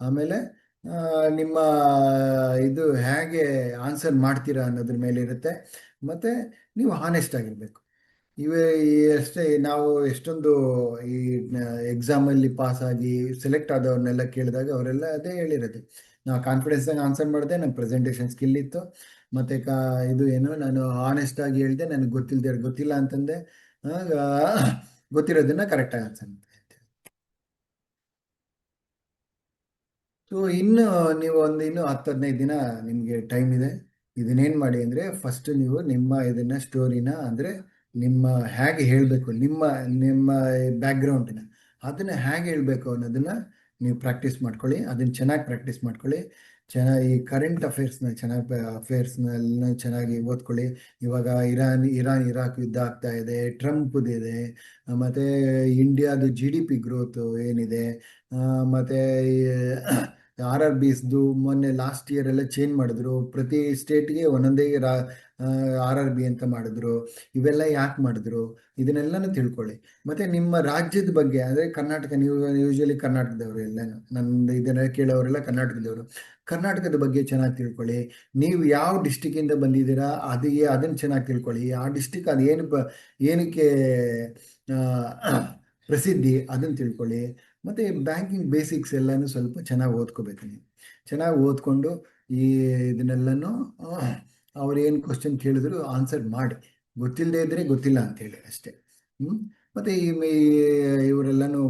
S1: ಆಮೇಲೆ ನಿಮ್ಮ ಇದು ಹೇಗೆ ಆನ್ಸರ್ ಮಾಡ್ತೀರಾ ಅನ್ನೋದ್ರ ಮೇಲೆ ಇರುತ್ತೆ, ಮತ್ತು ನೀವು ಹಾನೆಸ್ಟ್ ಆಗಿರಬೇಕು. ಇವೇ ಅಷ್ಟೇ. ನಾವು ಎಷ್ಟೊಂದು ಈ ಎಕ್ಸಾಮಲ್ಲಿ ಪಾಸ್ ಆಗಿ ಸೆಲೆಕ್ಟ್ ಆದವ್ರನ್ನೆಲ್ಲ ಕೇಳಿದಾಗ ಅವರೆಲ್ಲ ಅದೇ ಹೇಳಿರೋದು, ನಾವು ಕಾನ್ಫಿಡೆನ್ಸಾಗಿ ಆನ್ಸರ್ ಮಾಡಿದೆ, ನನ್ನ ಪ್ರೆಸೆಂಟೇಷನ್ ಸ್ಕಿಲ್ ಇತ್ತು, ಮತ್ತು ಇದು ಏನು, ನಾನು ಆನೆಸ್ಟ್ ಆಗಿ ಹೇಳಿದೆ, ನನಗೆ ಗೊತ್ತಿಲ್ಲ ಅಂತಂದೆ, ಆಗ ಗೊತ್ತಿರೋದನ್ನ ಕರೆಕ್ಟಾಗಿ ಆನ್ಸರ್ ಮಾಡಿದೆ. ಸೊ ಇನ್ನು ನೀವು ಇನ್ನು 10-15 ದಿನ ನಿಮಗೆ ಟೈಮ್ ಇದೆ. ಇದನ್ನೇನು ಮಾಡಿ ಅಂದರೆ, ಫಸ್ಟ್ ನೀವು ನಿಮ್ಮ ಇದನ್ನ ಸ್ಟೋರಿನ, ಅಂದರೆ ನಿಮ್ಮ ಹೇಗೆ ಹೇಳಬೇಕು, ನಿಮ್ಮ ನಿಮ್ಮ ಬ್ಯಾಕ್ಗ್ರೌಂಡನ್ನ ಅದನ್ನು ಹೇಗೆ ಹೇಳಬೇಕು ಅನ್ನೋದನ್ನು ನೀವು ಪ್ರಾಕ್ಟೀಸ್ ಮಾಡ್ಕೊಳ್ಳಿ. ಅದನ್ನು ಚೆನ್ನಾಗಿ ಪ್ರಾಕ್ಟೀಸ್ ಮಾಡ್ಕೊಳ್ಳಿ. ಚೆನ್ನಾಗಿ ಈ ಕರೆಂಟ್ ಅಫೇರ್ಸ್ನೆಲ್ಲ ಚೆನ್ನಾಗಿ ಓದ್ಕೊಳ್ಳಿ. ಇವಾಗ ಇರಾನ್ ಇರಾಕ್ ಯುದ್ಧ ಆಗ್ತಾ ಇದೆ, ಟ್ರಂಪ್ದಿದೆ, ಮತ್ತು ಇಂಡಿಯಾದು GDP ಗ್ರೋತು ಏನಿದೆ, ಮತ್ತು RRBಸ್ದು ಮೊನ್ನೆ ಲಾಸ್ಟ್ ಇಯರ್ ಎಲ್ಲ ಚೇಂಜ್ ಮಾಡಿದ್ರು, ಪ್ರತಿ ಸ್ಟೇಟ್ಗೆ ಒಂದೊಂದೇ RRB ಅಂತ ಮಾಡಿದ್ರು. ಇವೆಲ್ಲ ಯಾಕೆ ಮಾಡಿದ್ರು ಇದನ್ನೆಲ್ಲನೂ ತಿಳ್ಕೊಳ್ಳಿ. ಮತ್ತು ನಿಮ್ಮ ರಾಜ್ಯದ ಬಗ್ಗೆ, ಅಂದರೆ ಕರ್ನಾಟಕ, ನೀವು ಯೂಶಲಿ ಕರ್ನಾಟಕದವರು ಎಲ್ಲನೂ, ನನ್ನ ಇದನ್ನ ಕೇಳೋರೆಲ್ಲ ಕರ್ನಾಟಕದವರು. ಕರ್ನಾಟಕದ ಬಗ್ಗೆ ಚೆನ್ನಾಗಿ ತಿಳ್ಕೊಳ್ಳಿ. ನೀವು ಯಾವ ಡಿಸ್ಟಿಕ್ಕಿಂದ ಬಂದಿದ್ದೀರಾ ಅದನ್ನು ಚೆನ್ನಾಗಿ ತಿಳ್ಕೊಳ್ಳಿ. ಆ ಡಿಸ್ಟಿಕ್ ಅದು ಏನಕ್ಕೆ ಪ್ರಸಿದ್ಧಿ ಅದನ್ನು ತಿಳ್ಕೊಳ್ಳಿ. ಮತ್ತು ಬ್ಯಾಂಕಿಂಗ್ ಬೇಸಿಕ್ಸ್ ಎಲ್ಲನೂ ಸ್ವಲ್ಪ ಚೆನ್ನಾಗಿ ಓದ್ಕೋಬೇಕು. ನೀವು ಚೆನ್ನಾಗಿ ಓದ್ಕೊಂಡು ಈ ಇದನ್ನೆಲ್ಲನೂ ಅವ್ರು ಏನು ಕ್ವಶನ್ ಕೇಳಿದ್ರು ಆನ್ಸರ್ ಮಾಡಿ, ಗೊತ್ತಿಲ್ಲದೆ ಇದ್ದರೆ ಗೊತ್ತಿಲ್ಲ ಅಂತೇಳಿ ಅಷ್ಟೇ. ಮತ್ತು ಇವರೆಲ್ಲನೂ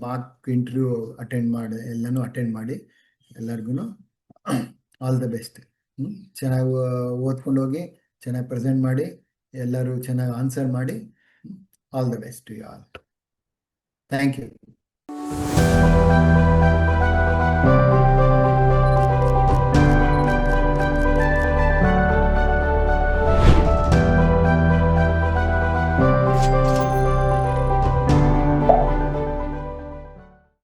S1: ಮಾರ್ಕ್ ಇಂಟರ್ವ್ಯೂ ಅಟೆಂಡ್ ಮಾಡಿ ಎಲ್ಲರಿಗೂ ಆಲ್ ದ ಬೆಸ್ಟ್. ಚೆನ್ನಾಗಿ ಓದ್ಕೊಂಡು ಹೋಗಿ, ಚೆನ್ನಾಗಿ ಪ್ರೆಸೆಂಟ್ ಮಾಡಿ, ಎಲ್ಲರೂ ಚೆನ್ನಾಗಿ ಆನ್ಸರ್ ಮಾಡಿ. All the best to you all. Thank you.